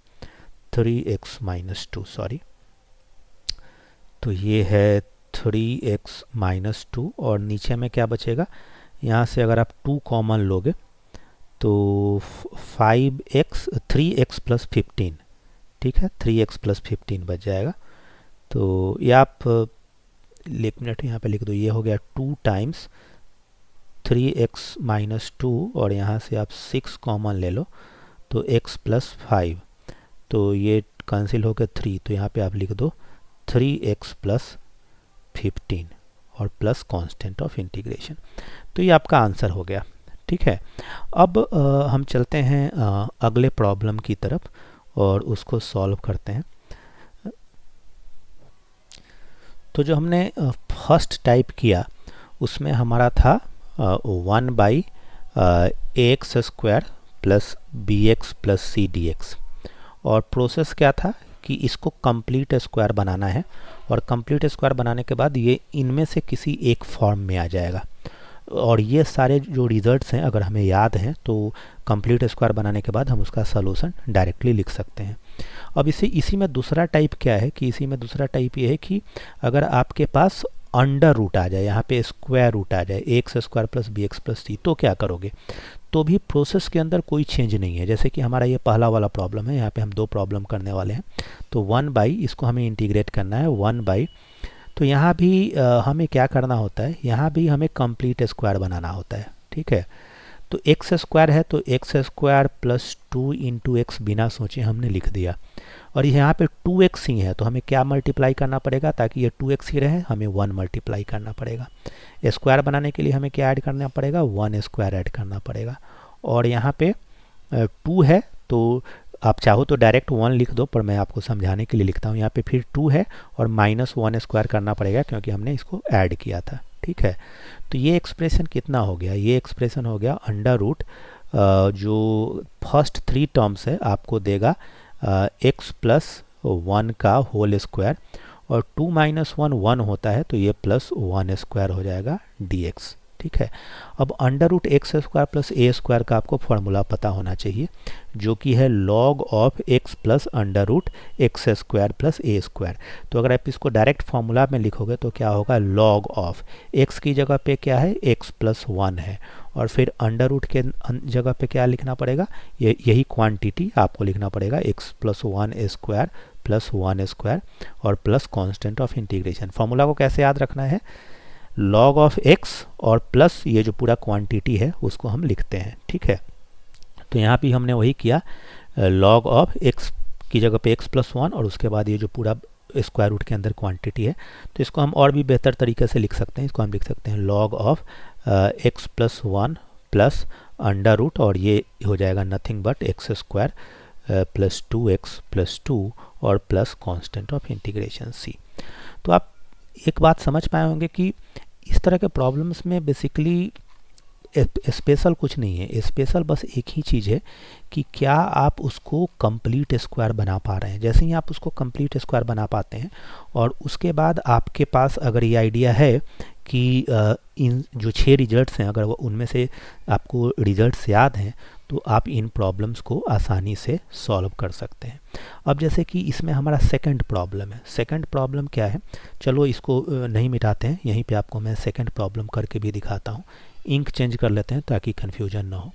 3x - 2 सॉरी। तो ये है 3x - 2 और नीचे में क्या बचेगा? यहाँ से अगर आप 2 कॉमन लोगे तो 3x + 15, ठीक है, 3x + 15 बच जाएगा। तो ये आप एक मिनट यहाँ पे लिख दो, ये हो गया 2 टाइम्स 3x - 2 और यहाँ से आप 6 कॉमन ले लो तो x + 5, तो ये कैंसिल होकर 3, तो यहाँ पे आप लिख दो 3x + 15 और प्लस कांस्टेंट ऑफ इंटीग्रेशन। तो ये आपका आंसर हो गया, ठीक है। अब हम चलते हैं अगले प्रॉब्लम की तरफ और उसको सॉल्व करते हैं। तो जो हमने फर्स्ट टाइप किया उसमें हमारा था 1/ax² + bx + c dx, और प्रोसेस क्या था कि इसको कंप्लीट स्क्वायर बनाना है, और कंप्लीट स्क्वायर बनाने के बाद ये इनमें से किसी एक फॉर्म में आ जाएगा। और ये सारे जो रिजल्ट्स हैं अगर हमें याद हैं तो कंप्लीट स्क्वायर बनाने के बाद हम उसका सलूशन डायरेक्टली लिख सकते हैं। अब इसी में दूसरा टाइप क्या है कि इसी में दूसरा टाइप ये है कि अगर आपके पास अंडर रूट आ जाए, यहाँ पे स्क्वायर रूट आ जाए, x square plus B x plus सी, तो क्या करोगे? तो भी प्रोसेस के अंदर कोई चेंज नहीं है। जैसे कि हमारा ये पहला वाला प्रॉब्लम है, यहाँ पे हम दो प्रॉब्लम करने वाले हैं। तो 1/, इसको हमें इंटीग्रेट करना है 1/, तो यहाँ भी हमें क्या करना होता है, यहाँ भी हमें कंप्लीट स्क्वायर बनाना होता है। ठीक है, तो एक्स स्क्वायर है तो x square plus 2 into x बिना सोचे हमने लिख दिया। और यहाँ पे 2x ही है तो हमें क्या मल्टीप्लाई करना पड़ेगा, ताकि ये 2x ही रहे हमें 1 मल्टीप्लाई करना पड़ेगा। स्क्वायर बनाने के लिए हमें क्या ऐड करना पड़ेगा, 1 स्क्वायर ऐड करना पड़ेगा। और यहाँ पे 2 है तो आप चाहो तो डायरेक्ट 1 लिख दो, पर मैं आपको समझाने के लिए लिखता हूँ। यहाँ पे फिर 2 है और -1 स्क्वायर करना पड़ेगा क्योंकि हमने इसको ऐड किया था। ठीक है, तो ये एक्सप्रेशन कितना हो गया, ये एक्सप्रेशन हो गया अंडर रूट जो फर्स्ट 3 टर्म्स है आपको देगा x प्लस 1 का होल स्क्वायर, और 2 - 1 1 होता है तो ये प्लस 1 स्क्वायर हो जाएगा dx। ठीक है, अब under root x square plus a square का आपको फॉर्मूला पता होना चाहिए, जो कि है log of x plus under root x square plus a square. तो अगर आप इसको डायरेक्ट फॉर्मूला में लिखोगे तो क्या होगा, log ऑफ x की जगह पे क्या है, x प्लस 1 है, और फिर अंडर रूट के जगह पे क्या लिखना पड़ेगा, यही क्वांटिटी आपको लिखना पड़ेगा, x plus 1 square plus 1 square और plus constant of integration. Formula को कैसे याद रखना है, log ऑफ x और प्लस ये जो पूरा क्वांटिटी है उसको हम लिखते हैं। ठीक है, तो यहाँ भी हमने वही किया, log ऑफ x की जगह पे x प्लस 1 और उसके बाद ये जो पूरा स्क्वायर रूट के अंदर क्वांटिटी है, तो इसको हम और भी बेहतर तरीके से लिख सकते हैं। इसको हम लिख सकते हैं log of x plus 1 plus under root, और ये हो जाएगा nothing but x square plus 2x plus 2 और plus constant of integration c। तो आप एक बात समझ पाए होंगे कि इस तरह के प्रॉब्लम्स में बेसिकली स्पेशल कुछ नहीं है, स्पेशल बस एक ही चीज़ है कि क्या आप उसको कंप्लीट स्क्वायर बना पा रहे हैं। जैसे ही आप उसको कंप्लीट स्क्वायर बना पाते हैं और उसके बाद आपके पास अगर ये आइडिया है कि इन जो 6 रिजल्ट्स हैं अगर उनमें से आपको रिजल्ट्स याद हैं तो आप इन प्रॉब्लम्स को आसानी से सॉल्व कर सकते हैं। अब जैसे कि इसमें हमारा सेकंड प्रॉब्लम है, सेकंड प्रॉब्लम क्या है, चलो इसको नहीं मिटाते हैं, यहीं पे आपको मैं सेकंड प्रॉब्लम करके भी दिखाता हूँ। इंक चेंज कर लेते हैं ताकि कन्फ्यूजन ना हो।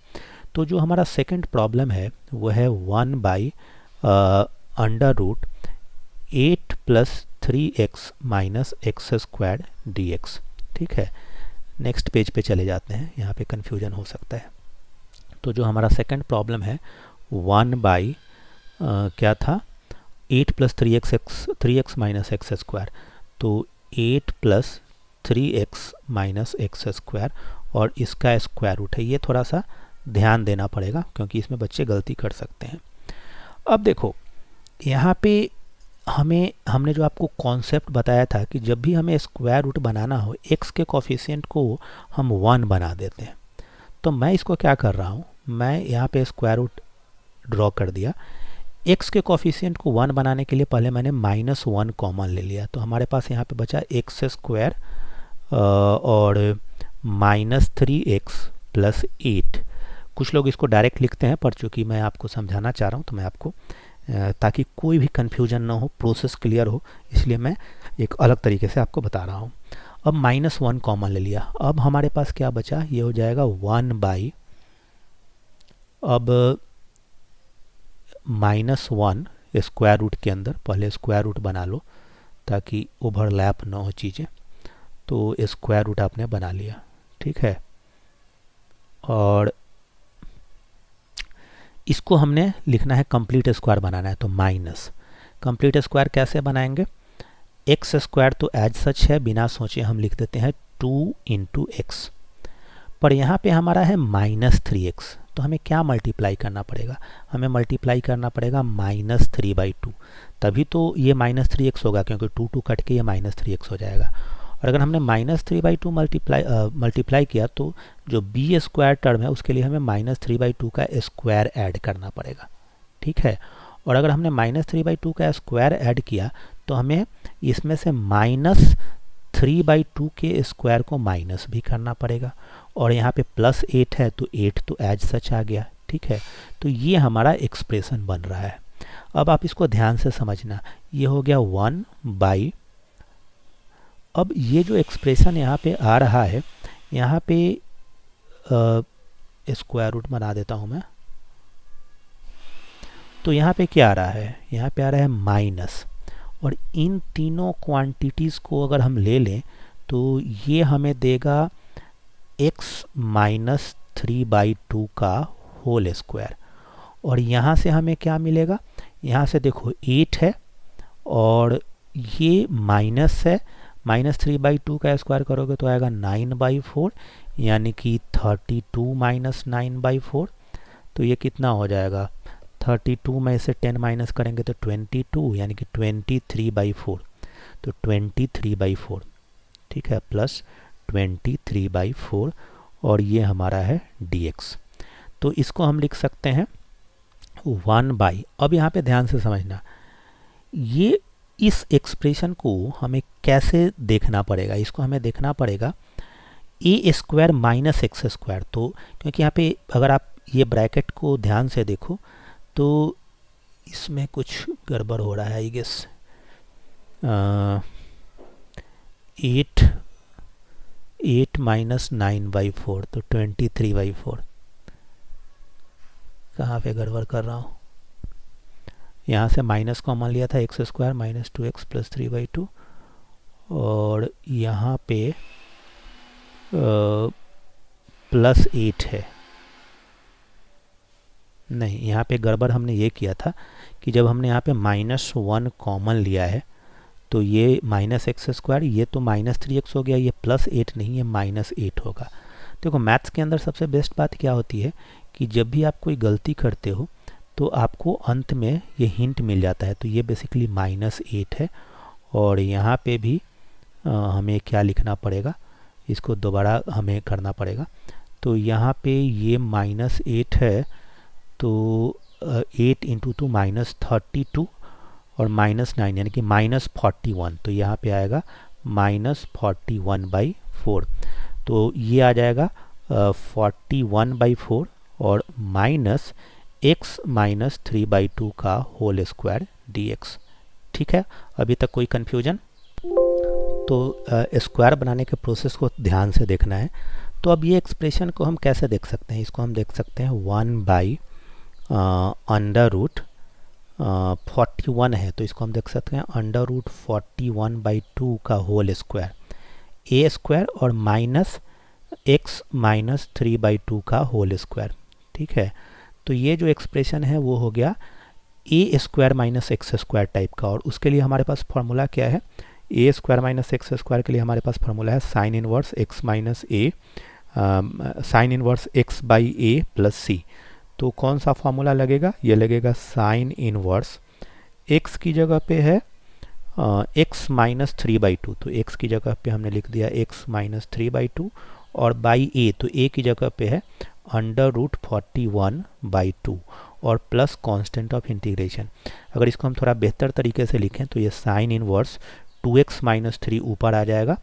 तो जो हमारा सेकंड प्रॉब्लम है वो है 1/, under root 8 plus 3x minus x square dx। ठीक है, नेक्स्ट पेज पे चले जाते हैं, यहाँ पे कन्फ्यूजन हो सकता है। तो जो हमारा सेकंड प्रॉब्लम है 1/, क्या था, 8 plus 3x minus x square, तो 8 plus 3x minus x square और इसका स्क्वायर रूट है। ये थोड़ा सा ध्यान देना पड़ेगा क्योंकि इसमें बच्चे गलती कर सकते हैं। अब देखो यहाँ पे हमने जो आपको कॉन्सेप्ट बताया था कि जब भी हमें स्क्वायर रूट बनाना हो x के कोफिशिएंट को हम 1 बना देते हैं। तो मैं इसको क्या कर रहा हूँ, मैं यहाँ पे स्क्वायर रूट ड्रॉ कर दिया। x के कोफिशिएंट को 1 बनाने के लिए पहले मैंने -1 कॉमन ले लिया, तो हमारे पास यहाँ पे बचा एक्स स्क्वायर और -3x प्लस 8। कुछ लोग इसको डायरेक्ट लिखते हैं, पर चूँकि मैं आपको समझाना चाह रहा हूँ तो मैं आपको ताकि कोई भी कन्फ्यूजन ना हो, प्रोसेस क्लियर हो, इसलिए मैं एक अलग तरीके से आपको बता रहा हूँ। अब -1 कॉमन ले लिया, अब हमारे पास क्या बचा, ये हो जाएगा 1/, अब -1 स्क्वायर रूट के अंदर पहले स्क्वायर रूट बना लो ताकि ओवरलैप ना हो चीज़ें। तो स्क्वायर रूट आपने बना लिया, ठीक है, और इसको हमने लिखना है कंप्लीट स्क्वायर बनाना है, तो माइनस कंप्लीट स्क्वायर कैसे बनाएंगे, एक्स स्क्वायर तो एज सच है, बिना सोचे हम लिख देते हैं 2 इंटू एक्स, पर यहाँ पे हमारा है -3x, तो हमें क्या मल्टीप्लाई करना पड़ेगा, हमें मल्टीप्लाई करना पड़ेगा -3/2, तभी तो ये -3x होगा क्योंकि 2 कट के ये -3x हो जाएगा। और अगर हमने -3/2 मल्टीप्लाई किया तो जो b स्क्वायर टर्म है उसके लिए हमें -3/2 का स्क्वायर ऐड करना पड़ेगा, ठीक है। और अगर हमने -3/2 का स्क्वायर ऐड किया तो हमें इसमें से -3/2 के स्क्वायर को माइनस भी करना पड़ेगा, और यहाँ पे +8 है तो 8 तो एज सच आ गया, ठीक है। तो ये हमारा एक्सप्रेशन बन रहा है। अब आप इसको ध्यान से समझना, ये हो गया 1/। अब ये जो एक्सप्रेशन यहाँ पे आ रहा है, यहाँ पे स्क्वायर रूट बना देता हूँ मैं। तो यहाँ पे क्या आ रहा है, यहाँ पे आ रहा है माइनस, और इन तीनों क्वांटिटीज़ को अगर हम ले लें तो ये हमें देगा x माइनस 3/2 का होल स्क्वायर। और यहाँ से हमें क्या मिलेगा, यहाँ से देखो 8 है और ये माइनस है, -3/2 का स्क्वायर करोगे तो आएगा 9/4, यानी कि 32 माइनस 9/4। तो ये कितना हो जाएगा, 32 में से 10 माइनस करेंगे तो 22, यानी कि 23/4। तो 23/4, ठीक है, प्लस 23/4, और ये हमारा है dx। तो इसको हम लिख सकते हैं 1/। अब यहाँ पे ध्यान से समझना, ये इस एक्सप्रेशन को हमें कैसे देखना पड़ेगा, इसको हमें देखना पड़ेगा a² माइनस x²। तो क्योंकि यहाँ पे अगर आप ये ब्रैकेट को ध्यान से देखो तो इसमें कुछ गड़बड़ हो रहा है, आई गेस। 8 माइनस 9/4 तो 23/4। कहाँ पे गड़बड़ कर रहा हूँ, यहाँ से माइनस कॉमन लिया था, x² माइनस 2x प्लस 3/2, और यहाँ पे +8 है। नहीं, यहाँ पे गड़बड़ हमने ये किया था कि जब हमने यहाँ पे -1 कॉमन लिया है तो ये -x², ये तो -3x हो गया, ये +8 नहीं, ये -8 होगा। देखो मैथ्स के अंदर सबसे बेस्ट बात क्या होती है कि जब भी आप कोई गलती करते हो तो आपको अंत में ये हिंट मिल जाता है। तो ये बेसिकली -8 है, और यहाँ पे भी हमें क्या लिखना पड़ेगा, इसको दोबारा हमें करना पड़ेगा। तो यहाँ पे ये -8 है, तो 8 × 2 -32 और -9 यानी कि -41। तो यहाँ पे आएगा -41/4। तो ये आ जाएगा 41/4 और माइनस x माइनस 3/2 का होल स्क्वायर dx। ठीक है, अभी तक कोई कन्फ्यूजन? तो स्क्वायर बनाने के प्रोसेस को ध्यान से देखना है। तो अब ये एक्सप्रेशन को हम कैसे देख सकते हैं, इसको हम देख सकते हैं 1/√41 है, तो इसको हम देख सकते हैं √41/2 का होल स्क्वायर a² और माइनस x माइनस 3/2 का होल स्क्वायर। ठीक है, तो ये जो एक्सप्रेशन है वो हो गया a² माइनस x² टाइप का, और उसके लिए हमारे पास फॉर्मूला क्या है, a² माइनस x² के लिए हमारे पास फॉर्मूला है sign inverse x minus a, sign inverse x by a plus c। तो कौन सा फॉर्मूला लगेगा, ये लगेगा साइन इनवर्स x की जगह पे है x माइनस 3/2, तो x की जगह पे हमने लिख दिया x माइनस 3/2, और बाई a, तो a की जगह पे है √41/2 और प्लस कांस्टेंट ऑफ इंटीग्रेशन। अगर इसको हम थोड़ा बेहतर तरीके से लिखें तो ये साइन इनवर्स 2x माइनस 3 ऊपर आ जाएगा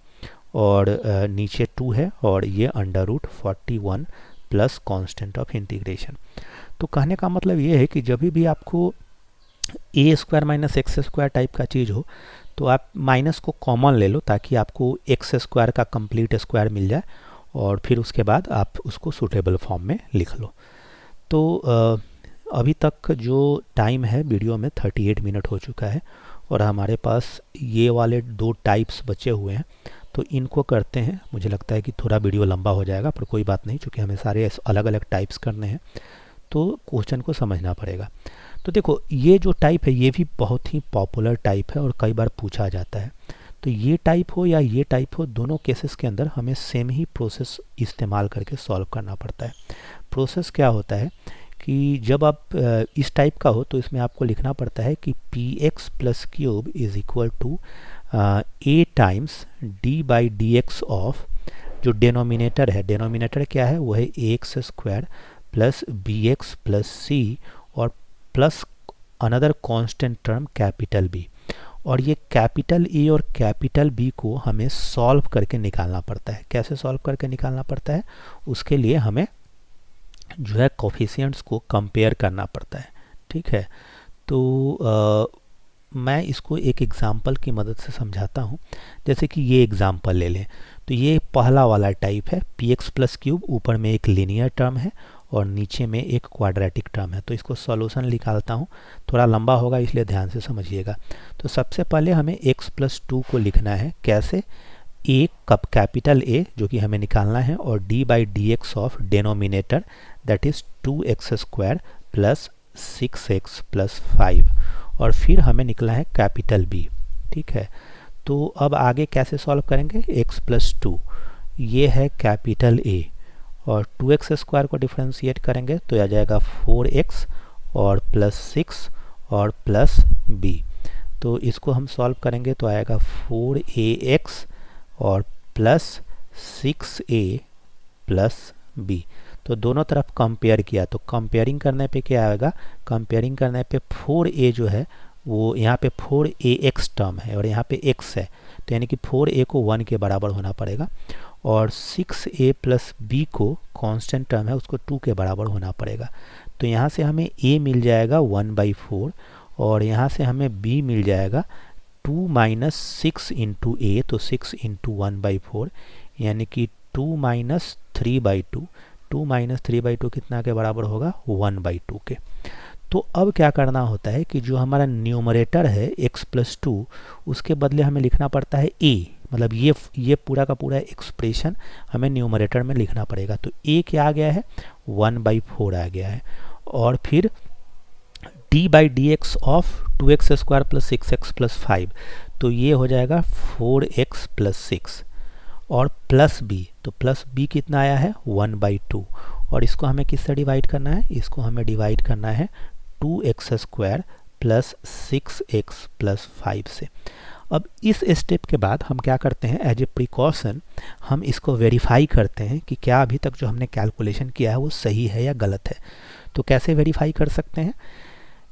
और नीचे 2 है, और ये √41 प्लस कांस्टेंट ऑफ इंटीग्रेशन। तो कहने का मतलब ये है कि जब भी आपको a² माइनस x² टाइप का चीज़ हो तो आप माइनस को कॉमन ले लो ताकि आपको x² का कंप्लीट स्क्वायर मिल जाए, और फिर उसके बाद आप उसको सूटेबल फॉर्म में लिख लो। तो अभी तक जो टाइम है वीडियो में 38 मिनट हो चुका है, और हमारे पास ये वाले 2 टाइप्स बचे हुए हैं, तो इनको करते हैं। मुझे लगता है कि थोड़ा वीडियो लंबा हो जाएगा, पर कोई बात नहीं, क्योंकि हमें सारे अलग अलग टाइप्स करने हैं तो क्वेश्चन को समझना पड़ेगा। तो देखो ये जो टाइप है ये भी बहुत ही पॉपुलर टाइप है और कई बार पूछा जाता है। तो ये टाइप हो या ये टाइप हो, दोनों केसेस के अंदर हमें सेम ही प्रोसेस इस्तेमाल करके सॉल्व करना पड़ता है। प्रोसेस क्या होता है कि जब आप इस टाइप का हो तो इसमें आपको लिखना पड़ता है कि px plus cube is equal to a times d/dx of, जो डेनोमिनेटर है, डेनोमिनेटर क्या है, वो है ax² plus bx plus c और plus another constant term capital B, और ये कैपिटल ए और कैपिटल बी को हमें सॉल्व करके निकालना पड़ता है। कैसे सॉल्व करके निकालना पड़ता है? उसके लिए हमें जो है कोफिशिएंट्स को कंपेयर करना पड़ता है। ठीक है, तो मैं इसको एक एग्जाम्पल की मदद से समझाता हूँ। जैसे कि ये एग्जाम्पल ले लें, तो ये पहला वाला टाइप है, पी एक्स प्लस क्यूब, ऊपर में एक लीनियर टर्म है और नीचे में एक क्वाड्रेटिक टर्म है। तो इसको सॉल्यूशन निकालता हूँ, थोड़ा लंबा होगा इसलिए ध्यान से समझिएगा। तो सबसे पहले हमें x प्लस 2 को लिखना है। कैसे? a कब कैपिटल A जो कि हमें निकालना है, और d by D x of denominator that is 2x square plus 6x plus 5, और फिर हमें निकला है कैपिटल B। ठीक है, तो अब आगे कैसे सॉल्व करेंगे? x प्लस 2 ये है कैपिटल A, और 2x स्क्वायर को डिफ्रेंशिएट करेंगे तो आ जाएगा 4x और प्लस 6 और प्लस b। तो इसको हम सॉल्व करेंगे तो आएगा 4ax और प्लस 6a प्लस b। तो दोनों तरफ कंपेयर किया तो कंपेयरिंग करने पे क्या आएगा? कंपेयरिंग करने पे 4a जो है वो यहाँ पे 4ax टर्म है और यहाँ पे x है, तो यानी कि 4a को 1 के बराबर होना पड़ेगा, और 6a प्लस b को कांस्टेंट टर्म है उसको 2 के बराबर होना पड़ेगा। तो यहाँ से हमें a मिल जाएगा 1/4 और यहाँ से हमें b मिल जाएगा 2 माइनस 6 इंटू a, तो 6 इंटू 1/4 यानी कि 2 माइनस 3/2। 2 माइनस 3/2 कितना के बराबर होगा? 1/2 के। तो अब क्या करना होता है कि जो हमारा न्यूमरेटर है x प्लस 2 उसके बदले हमें लिखना पड़ता है a, मतलब ये पूरा का पूरा एक्सप्रेशन हमें न्यूमरेटर में लिखना पड़ेगा। तो a क्या आ गया है? 1/4 आ गया है, और फिर d by D x of 2x square plus 6x plus 5, तो ये हो जाएगा 4x प्लस 6, और प्लस b, तो प्लस b कितना आया है? 1/2, और इसको हमें किससे डिवाइड करना है? इसको हमें डिवाइड करना है 2x square plus 6x plus 5 से। अब इस स्टेप के बाद हम क्या करते हैं? एज ए प्रिकॉशन हम इसको वेरीफाई करते हैं कि क्या अभी तक जो हमने कैलकुलेशन किया है वो सही है या गलत है। तो कैसे वेरीफाई कर सकते हैं?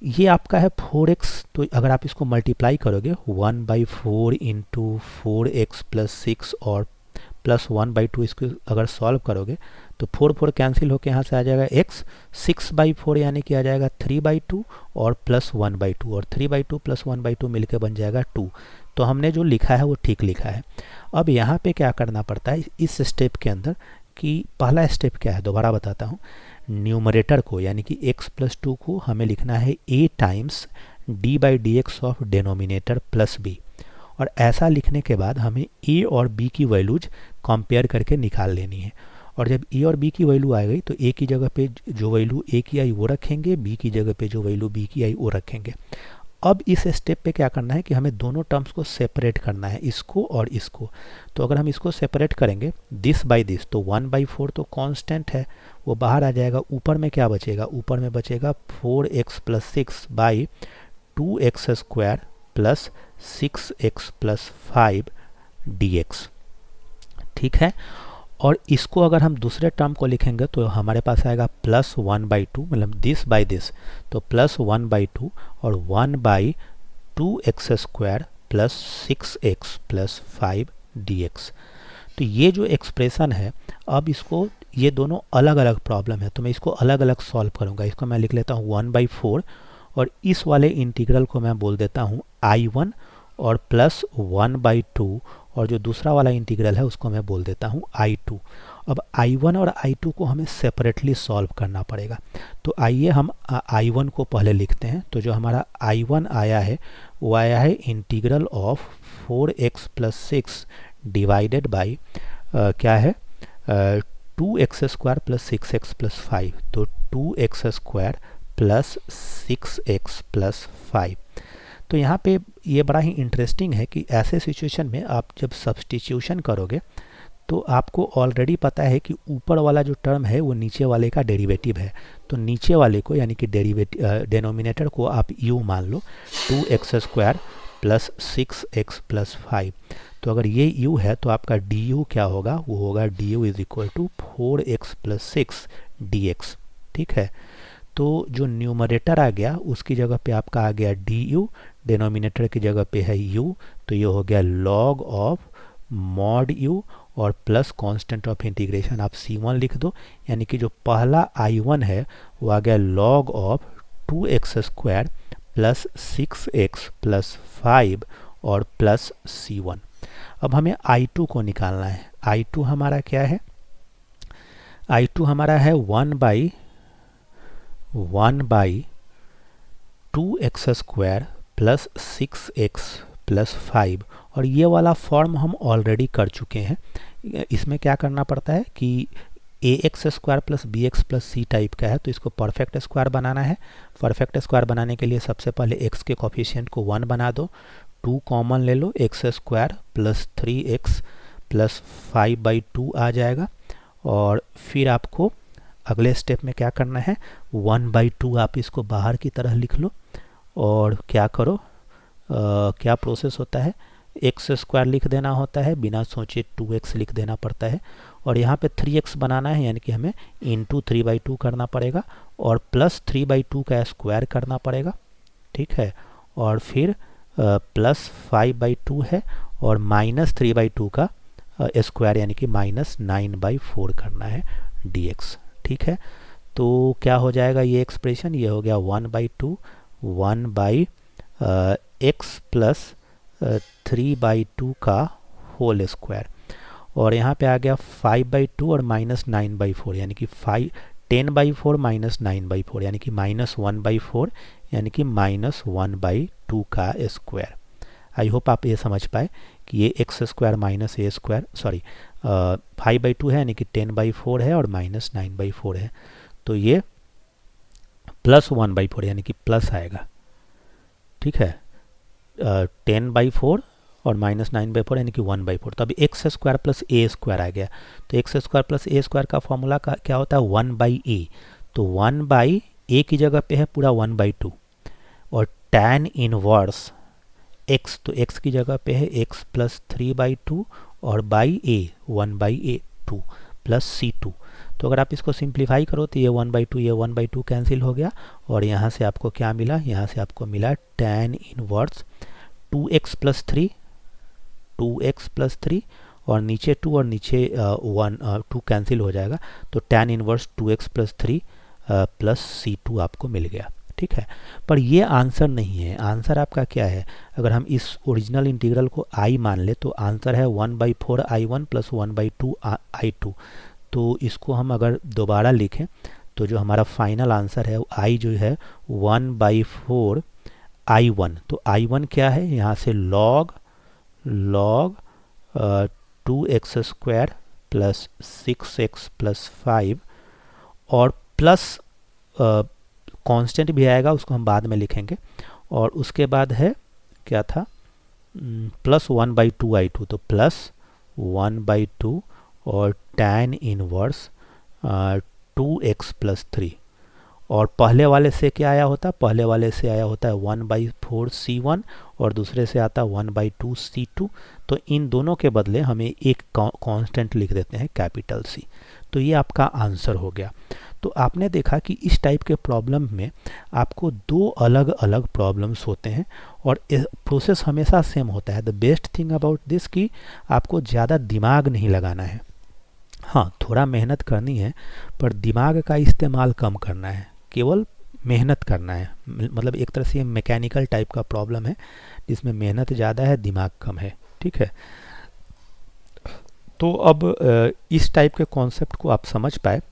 ये आपका है 4x, तो अगर आप इसको मल्टीप्लाई करोगे 1/4 इंटू 4x प्लस 6 और प्लस 1/2, इसको अगर सॉल्व करोगे तो 4 कैंसिल होकर यहाँ से आ जाएगा x, 6/4 यानी कि आ जाएगा 3/2 और प्लस 1/2, और 3/2 प्लस 1/2 मिलकर बन जाएगा 2। तो हमने जो लिखा है वो ठीक लिखा है। अब यहाँ पे क्या करना पड़ता है इस स्टेप के अंदर, कि पहला स्टेप क्या है दोबारा बताता हूँ। न्यूमरेटर को यानी कि x प्लस 2 को हमें लिखना है a times d by D x of denominator plus b, और ऐसा लिखने के बाद हमें a और b की वैल्यूज कंपेयर करके निकाल लेनी है। और जब a और b की वैल्यू आ गई तो a की जगह पे जो वैल्यू a की आई वो रखेंगे, b की जगह पे जो वैल्यू b की आई वो रखेंगे। अब इस स्टेप पे क्या करना है कि हमें दोनों टर्म्स को सेपरेट करना है, इसको और इसको। तो अगर हम इसको सेपरेट करेंगे दिस बाई दिस, तो 1/4 तो कांस्टेंट है वो बाहर आ जाएगा। ऊपर में क्या बचेगा? ऊपर में बचेगा 4x plus 6 by 2x square plus 6x plus 5 dx। ठीक है, और इसको अगर हम दूसरे टर्म को लिखेंगे तो हमारे पास आएगा प्लस 1/2, मतलब दिस बाई दिस, तो प्लस 1/2 और 1/2x square plus 6x plus 5 dx। तो ये जो एक्सप्रेशन है, अब इसको ये दोनों अलग अलग प्रॉब्लम है तो मैं इसको अलग अलग सॉल्व करूँगा। इसको मैं लिख लेता हूँ 1/4, और इस वाले इंटीग्रल को मैं बोल देता हूँ I1, और प्लस 1/2, और जो दूसरा वाला इंटीग्रल है उसको मैं बोल देता हूँ I2। अब I1 और I2 को हमें सेपरेटली सॉल्व करना पड़ेगा। तो आइए हम I1 को पहले लिखते हैं। तो जो हमारा I1 आया है वो आया है integral of 4x plus 6 divided by क्या है 2x square plus 6x plus 5, तो 2x square plus 6x plus 5। तो यहाँ पे ये बड़ा ही इंटरेस्टिंग है कि ऐसे सिचुएशन में आप जब सब्स्टिट्यूशन करोगे तो आपको ऑलरेडी पता है कि ऊपर वाला जो टर्म है वो नीचे वाले का डेरिवेटिव है। तो नीचे वाले को यानी कि डेनोमिनेटर को आप u मान लो, 2x square plus 6x plus 5। तो अगर ये u है तो आपका du क्या होगा? वो होगा du is equal to 4x plus 6 dx। ठीक है, तो जो न्यूमरेटर आ गया उसकी जगह पे आपका आ गया du, डिनोमिनेटर की जगह पे है u, तो ये हो गया log ऑफ मॉड u, और प्लस कांस्टेंट ऑफ इंटीग्रेशन आप c1 लिख दो, यानी कि जो पहला i1 है वो आ गया log of 2x² plus 6x plus 5 और प्लस c1। अब हमें i2 को निकालना है। i2 हमारा क्या है? i2 हमारा है 1/2x² प्लस 6x प्लस 5, और ये वाला फॉर्म हम ऑलरेडी कर चुके हैं। इसमें क्या करना पड़ता है कि ax² plus bx plus c type का है, तो इसको परफेक्ट स्क्वायर बनाना है। परफेक्ट स्क्वायर बनाने के लिए सबसे पहले x के कोफिशिएंट को 1 बना दो, 2 कॉमन ले लो, x² प्लस 3x प्लस 5/2 आ जाएगा। और फिर आपको अगले स्टेप में क्या करना है, 1/2 आप इसको बाहर की तरह लिख लो, और क्या करो, क्या प्रोसेस होता है, x² लिख देना होता है, बिना सोचे 2x लिख देना पड़ता है, और यहाँ पे 3x बनाना है, यानी कि हमें इंटू 3/2 करना पड़ेगा, और प्लस 3/2 का स्क्वायर करना पड़ेगा, ठीक है, और फिर प्लस 5/2 है, और माइनस 3/2 का स्क्वायर यानी कि माइनस 9/4 करना है dx, ठीक है। तो क्या हो जाएगा ये एक्सप्रेशन, ये हो गया 1/2 1/x प्लस 3/2 का होल स्क्वायर, और यहाँ पे आ गया 5/2 और माइनस 9/4, यानी कि 10/4 माइनस 9/4, यानी कि माइनस 1/4, यानी कि माइनस 1/2 का स्क्वायर। आई होप आप ये समझ पाए कि ये x² माइनस a² सॉरी 5/2 है, यानी कि 10/4 है, और माइनस 9/4 है, तो ये प्लस 1/4 यानी कि प्लस आएगा, ठीक है। 10/4 और माइनस 9/4 यानी कि 1/4, तो अभी x² प्लस a² आ गया, तो x² प्लस a² का फॉर्मूला का क्या होता है, 1/a, तो 1/a की जगह पे है पूरा 1/2, और tan इनवर्स x, तो x की जगह पे है x प्लस 3/2 और by a 1/a2 plus c2। तो अगर आप इसको सिंप्लीफाई करो तो ये 1/2 ये 1/2 कैंसिल हो गया, और यहाँ से आपको क्या मिला, यहाँ से आपको मिला tan inverse 2x plus 3 2x plus 3, और नीचे 2 और नीचे 2 कैंसिल हो जाएगा, तो tan inverse 2x plus 3 plus c2 आपको मिल गया, ठीक है। पर ये आंसर नहीं है, आंसर आपका क्या है, अगर हम इस ओरिजिनल इंटीग्रल को i मान ले तो आंसर है 1/4 i1 प्लस 1/2 i2। तो इसको हम अगर दोबारा लिखें तो जो हमारा फाइनल आंसर है i जो है 1/4 i1, तो i1 क्या है, यहाँ से log 2x² plus 6x plus 5, और प्लस कांस्टेंट भी आएगा, उसको हम बाद में लिखेंगे, और उसके बाद है क्या था, प्लस 1/2 i2, तो प्लस 1/2 और tan इनवर्स 2x प्लस 3, और पहले वाले से क्या आया होता, पहले वाले से आया होता है 1/4 c1, और दूसरे से आता 1/2 c2, तो इन दोनों के बदले हमें एक कांस्टेंट लिख देते हैं कैपिटल C। तो ये आपका आंसर हो गया। तो आपने देखा कि इस टाइप के प्रॉब्लम में आपको दो अलग अलग प्रॉब्लम्स होते हैं, और प्रोसेस हमेशा सेम होता है। The best thing about this कि आपको ज़्यादा दिमाग नहीं लगाना है, हाँ थोड़ा मेहनत करनी है, पर दिमाग का इस्तेमाल कम करना है, केवल मेहनत करना है। मतलब एक तरह से ये मैकेनिकल टाइप का प्रॉब्लम है जिसमें मेहनत ज़्यादा है, दिमाग कम है, ठीक है। तो अब इस टाइप के कॉन्सेप्ट को आप समझ पाए,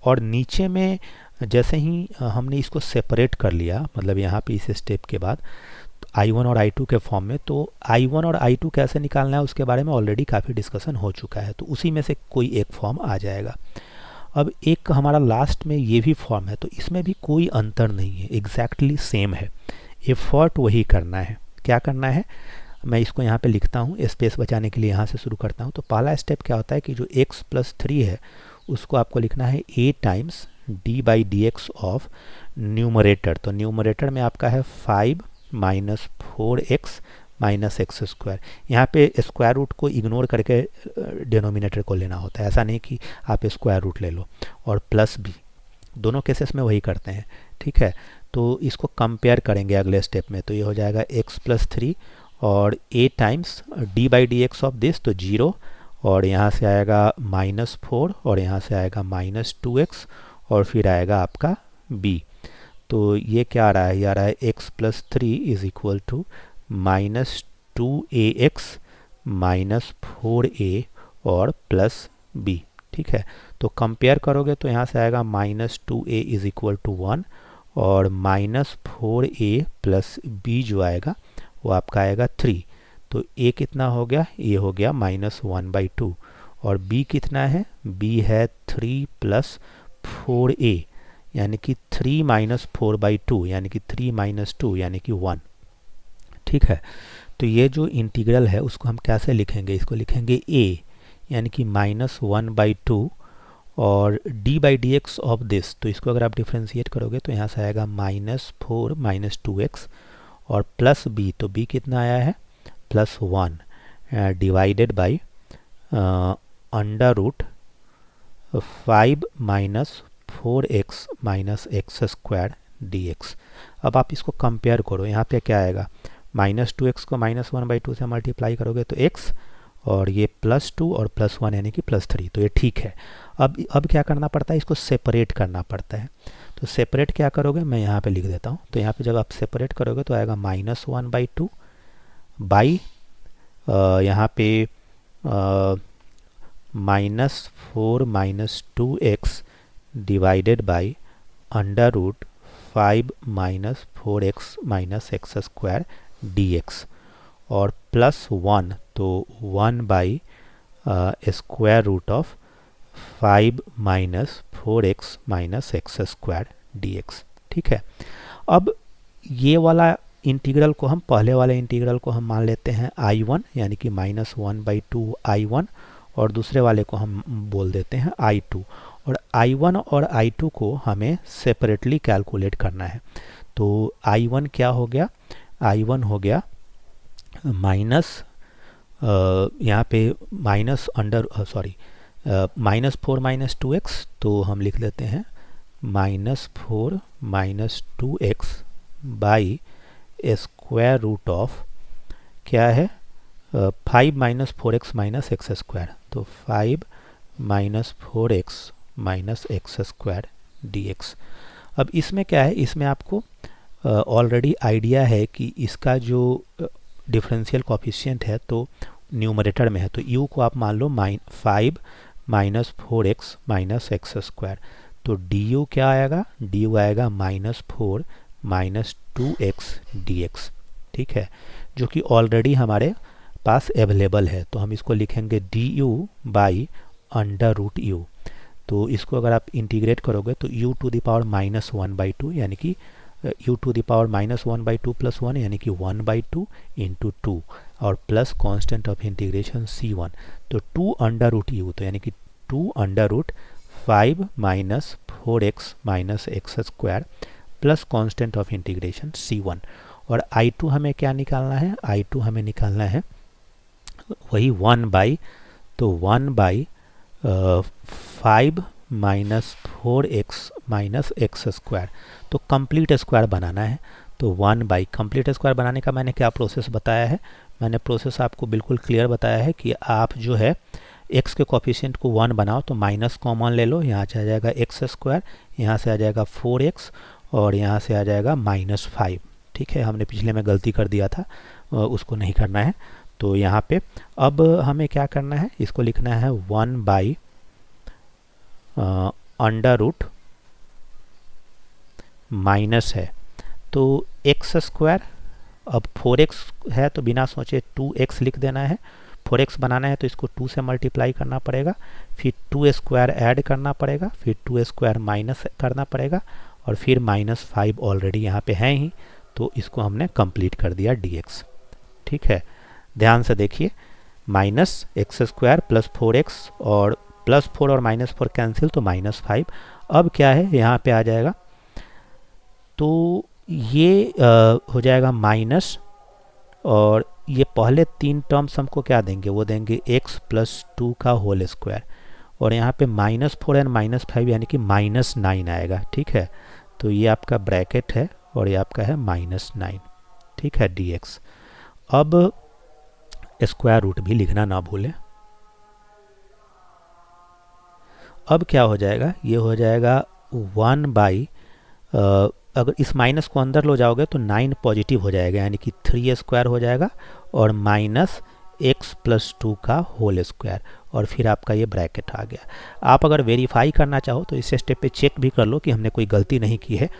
और नीचे में जैसे ही हमने इसको सेपरेट कर लिया, मतलब यहाँ पे इस स्टेप के बाद i1 और i2 के फॉर्म में, तो i1 और i2 कैसे निकालना है उसके बारे में ऑलरेडी काफ़ी डिस्कशन हो चुका है, तो उसी में से कोई एक फॉर्म आ जाएगा। अब एक हमारा लास्ट में ये भी फॉर्म है, तो इसमें भी कोई अंतर नहीं है, एग्जैक्टली सेम है, एफर्ट वही करना है। क्या करना है, मैं इसको यहाँ पे लिखता हूँ, स्पेस बचाने के लिए यहाँ से शुरू करता हूँ। तो पहला स्टेप क्या होता है कि जो x प्लस 3 है उसको आपको लिखना है a times d/dx of numerator. तो न्यूमरेटर में आपका है 5 माइनस 4x माइनस x²। यहाँ पे स्क्वायर रूट को इग्नोर करके डिनोमिनेटर को लेना होता है, ऐसा नहीं कि आप स्क्वायर रूट ले लो, और प्लस b, दोनों केसेस में वही करते हैं, ठीक है। तो इसको कंपेयर करेंगे अगले स्टेप में। तो ये हो जाएगा x+3 और a times d/dx of this, तो 0, और यहाँ से आएगा -4 और यहाँ से आएगा -2x और फिर आएगा आपका b। तो ये क्या आ रहा है, ये आ रहा है x+3 is equal to -2ax -4a और प्लस b। ठीक है, तो कंपेयर करोगे तो यहाँ से आएगा -2a इज इक्वल टू 1 और -4a प्लस b जो आएगा वो आपका आएगा 3। तो a कितना हो गया, a हो गया -1/2 और b कितना है, b है 3 + 4a यानी कि 3 - 4/2 यानी कि 3 - 2 यानी कि 1। ठीक है, तो ये जो इंटीग्रल है उसको हम कैसे लिखेंगे, इसको लिखेंगे a यानी कि -1/2 और d/dx ऑफ दिस, तो इसको अगर आप डिफ्रेंशिएट करोगे तो यहाँ से आएगा -4 - 2x और प्लस b, तो b कितना आया है +1 divided by √5 - 4x - x² dx। अब आप इसको कंपेयर करो, यहाँ पे क्या आएगा, -2x को -1/2 से मल्टीप्लाई करोगे तो x और ये +2 और +1 यानी कि +3, तो ये ठीक है। अब क्या करना पड़ता है, इसको सेपरेट करना पड़ता है। तो सेपरेट क्या करोगे, मैं यहाँ पे लिख देता हूँ। तो यहाँ पे जब आप सेपरेट करोगे तो आएगा -1/2 बाई यहाँ पे -4 - 2x divided by √5 - 4x - x² dx और +1, तो 1/√5 - 4x - x² dx। ठीक है, अब ये वाला इंटीग्रल को हम, पहले वाले इंटीग्रल को हम मान लेते हैं I1 यानी कि -1/2 I1 और दूसरे वाले को हम बोल देते हैं I2। और I1 और I2 को हमें सेपरेटली कैलकुलेट करना है। तो I1 क्या हो गया, I1 हो गया यहाँ पे -4 - 2x, तो हम लिख लेते हैं -4 - 2x बाई √, क्या है 5 - 4x - x², तो 5 - 4x - x² dx। अब इसमें क्या है, इसमें आपको ऑलरेडी आइडिया है कि इसका जो डिफरेंशियल कोफिशिएंट है तो न्यूमरेटर में है, तो u को आप मान लो 5 - 4x - x², तो du क्या आएगा, du आएगा -4 - 2x dx। ठीक है, जो कि ऑलरेडी हमारे पास अवेलेबल है, तो हम इसको लिखेंगे du बाई √u। तो इसको अगर आप इंटीग्रेट करोगे तो u टू द पावर -1/2 यानी कि u टू द पावर -1/2 + 1 यानी कि 1/2 × 2 और plus constant of integration c1, तो 2 √u, तो यानी कि 2 √5 - 4x - x² plus constant of integration c1। और I2 हमें क्या निकालना है, I2 हमें निकालना है वही 1/, तो 1/5 - 4x - x², तो कंप्लीट स्क्वायर बनाना है। तो 1/, कंप्लीट स्क्वायर बनाने का मैंने क्या प्रोसेस बताया है, मैंने प्रोसेस आपको बिल्कुल क्लियर बताया है कि आप जो है x के कोफिशिएंट को 1 बनाओ तो माइनस कॉमन ले लो, यहाँ से आ जाएगा x², यहाँ से आ जाएगा 4x और यहाँ से आ जाएगा -5। ठीक है, हमने पिछले में गलती कर दिया था, उसको नहीं करना है। तो यहाँ पे अब हमें क्या करना है, इसको लिखना है 1/, माइनस है तो x², अब 4x है तो बिना सोचे 2x लिख देना है। 4x बनाना है तो इसको 2 से मल्टीप्लाई करना पड़ेगा, फिर 2² ऐड करना पड़ेगा, फिर 2² माइनस करना पड़ेगा और फिर -5 ऑलरेडी यहाँ पे है ही, तो इसको हमने कंप्लीट कर दिया dx। ठीक है, ध्यान से देखिए, -x² + 4x और +4 और -4 कैंसिल तो -5। अब क्या है, यहाँ पे आ जाएगा तो ये हो जाएगा माइनस, और ये पहले 3 टर्म्स हमको क्या देंगे, वो देंगे x + 2 का होल स्क्वायर, और यहाँ पे -4 एंड -5 यानी कि -9 आएगा। ठीक है, तो ये आपका ब्रैकेट है और ये आपका है -9, ठीक है, dx। अब स्क्वायर रूट भी लिखना ना भूलें। अब क्या हो जाएगा, ये हो जाएगा 1 बाई, अगर इस माइनस को अंदर ले जाओगे तो 9 पॉजिटिव हो जाएगा, यानी कि 3 स्क्वायर हो जाएगा और माइनस x प्लस 2 का होल स्क्वायर, और फिर आपका ये ब्रैकेट आ गया। आप अगर वेरीफाई करना चाहो तो इस स्टेप पे चेक भी कर लो कि हमने कोई गलती नहीं की है,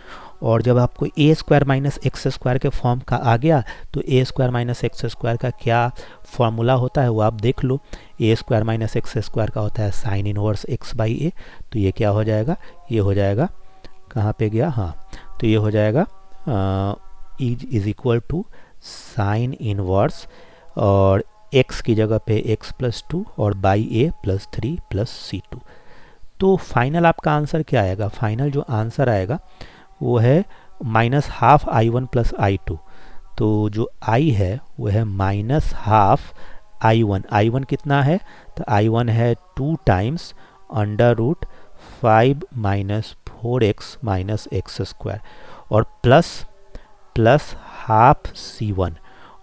और जब आपको ए स्क्वायर माइनस एक्स स्क्वायर के फॉर्म का आ गया तो ए स्क्वायर माइनस एक्स स्क्वायर का क्या फॉर्मूला होता है वो आप देख लो। ए स्क्वायर माइनस एक्स स्क्वायर का होता है साइन इनवर्स एक्स बाई ए, तो ये क्या हो जाएगा, ये हो जाएगा, कहाँ पे गया, हाँ, तो ये हो जाएगा is equal to sine inverse, और x की जगह पे x प्लस 2 और by A plus 3 plus C2। तो फाइनल आपका आंसर क्या आएगा, फाइनल जो आंसर आएगा वो है -12i1 प्लस i2। तो जो i है वो है -12i1, i1 कितना है, तो i1 है 2 times under root 5 minus 4x minus x square, और प्लस हाफ C1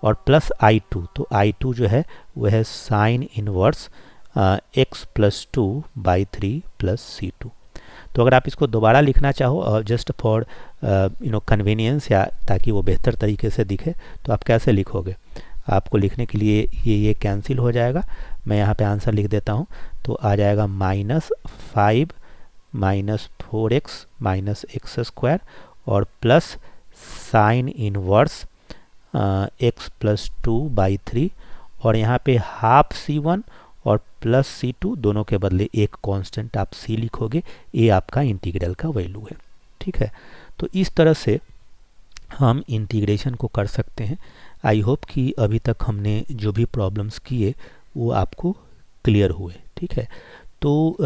और प्लस i2, तो i2 जो है वह है sign inverse x plus 2 by 3 plus C2। तो अगर आप इसको दोबारा लिखना चाहो जस्ट फॉर कन्वीनियंस, या ताकि वो बेहतर तरीके से दिखे, तो आप कैसे लिखोगे, आपको लिखने के लिए ये कैंसिल हो जाएगा। मैं यहाँ पे आंसर लिख देता हूँ, तो आ जाएगा -5 minus 4x minus x square और plus sine inverse x plus 2 by 3, और यहाँ पे हाफ C1 और प्लस C2, दोनों के बदले एक कांस्टेंट आप C लिखोगे, ये आपका इंटीग्रल का वैल्यू है, ठीक है। तो इस तरह से हम इंटीग्रेशन को कर सकते हैं। आई होप कि अभी तक हमने जो भी प्रॉब्लम्स किए वो आपको क्लियर हुए, ठीक है। तो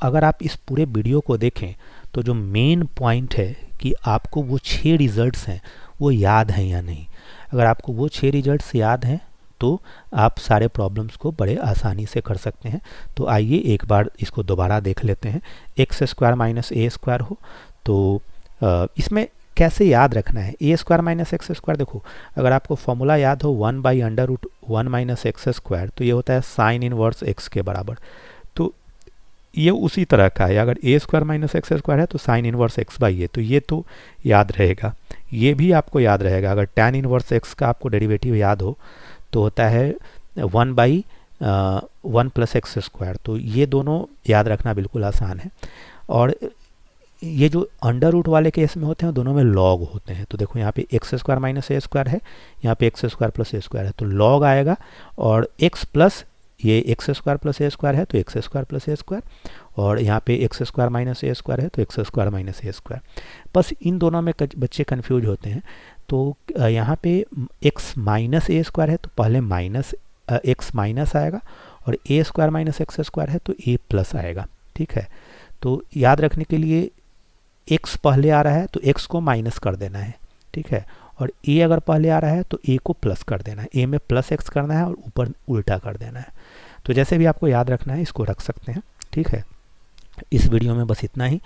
अगर आप इस पूरे वीडियो को देखें तो जो मेन पॉइंट है कि आपको वो 6 रिजल्ट्स हैं वो याद हैं या नहीं। अगर आपको वो 6 रिजल्ट्स याद हैं तो आप सारे प्रॉब्लम्स को बड़े आसानी से कर सकते हैं। तो आइए एक बार इसको दोबारा देख लेते हैं। X square minus a square हो तो इसमें कैसे याद रखना है, a square minus x square. देखो, अगर आपको फॉर्मूला याद हो 1 by under root 1 minus x square, तो ये होता है साइन इनवर्स एक्स के बराबर। तो ये उसी तरह का है, अगर ए स्क्वायर माइनस एक्स स्क्वायर है तो साइन इनवर्स एक्स बाई ए, तो ये तो याद रहेगा। ये भी आपको याद रहेगा, अगर टैन इनवर्स एक्स का आपको डेरिवेटिव याद हो तो होता है 1 बाई 1 प्लस एक्स स्क्वायर। तो ये दोनों याद रखना बिल्कुल आसान है। और ये जो अंडर रूट वाले केस में होते हैं दोनों में लॉग होते हैं। तो देखो यहाँ पे x square minus a square है, यहाँ पे x square plus a square है, तो लॉग आएगा, और एक्स प्लस ये x square plus a square है तो x square plus a square, और यहाँ पे x square minus a square है तो x square minus a square. बस इन दोनों में बच्चे कंफ्यूज होते हैं। तो यहाँ पे एक्स माइनस ए स्क्वायर है तो पहले माइनस एक्स माइनस आएगा, और a square minus x square है तो ए प्लस आएगा, ठीक है। तो याद रखने के लिए x पहले आ रहा है तो x को माइनस कर देना है, ठीक है, और a अगर पहले आ रहा है तो a को प्लस कर देना है, a में प्लस x करना है और ऊपर उल्टा कर देना है। तो जैसे भी आपको याद रखना है इसको रख सकते हैं, ठीक है। इस वीडियो में बस इतना ही।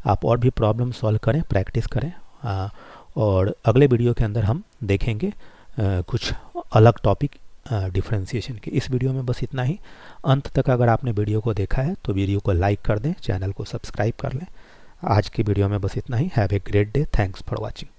आप और भी प्रॉब्लम सॉल्व करें, प्रैक्टिस करें, और अगले वीडियो के अंदर हम देखेंगे कुछ अलग टॉपिक डिफरेंशिएशन के। इस वीडियो में बस इतना ही। अंत तक अगर आपने वीडियो को देखा है तो वीडियो को लाइक कर दें, चैनल को सब्सक्राइब कर लें। आज की वीडियो में बस इतना ही। Have a great day, thanks for watching.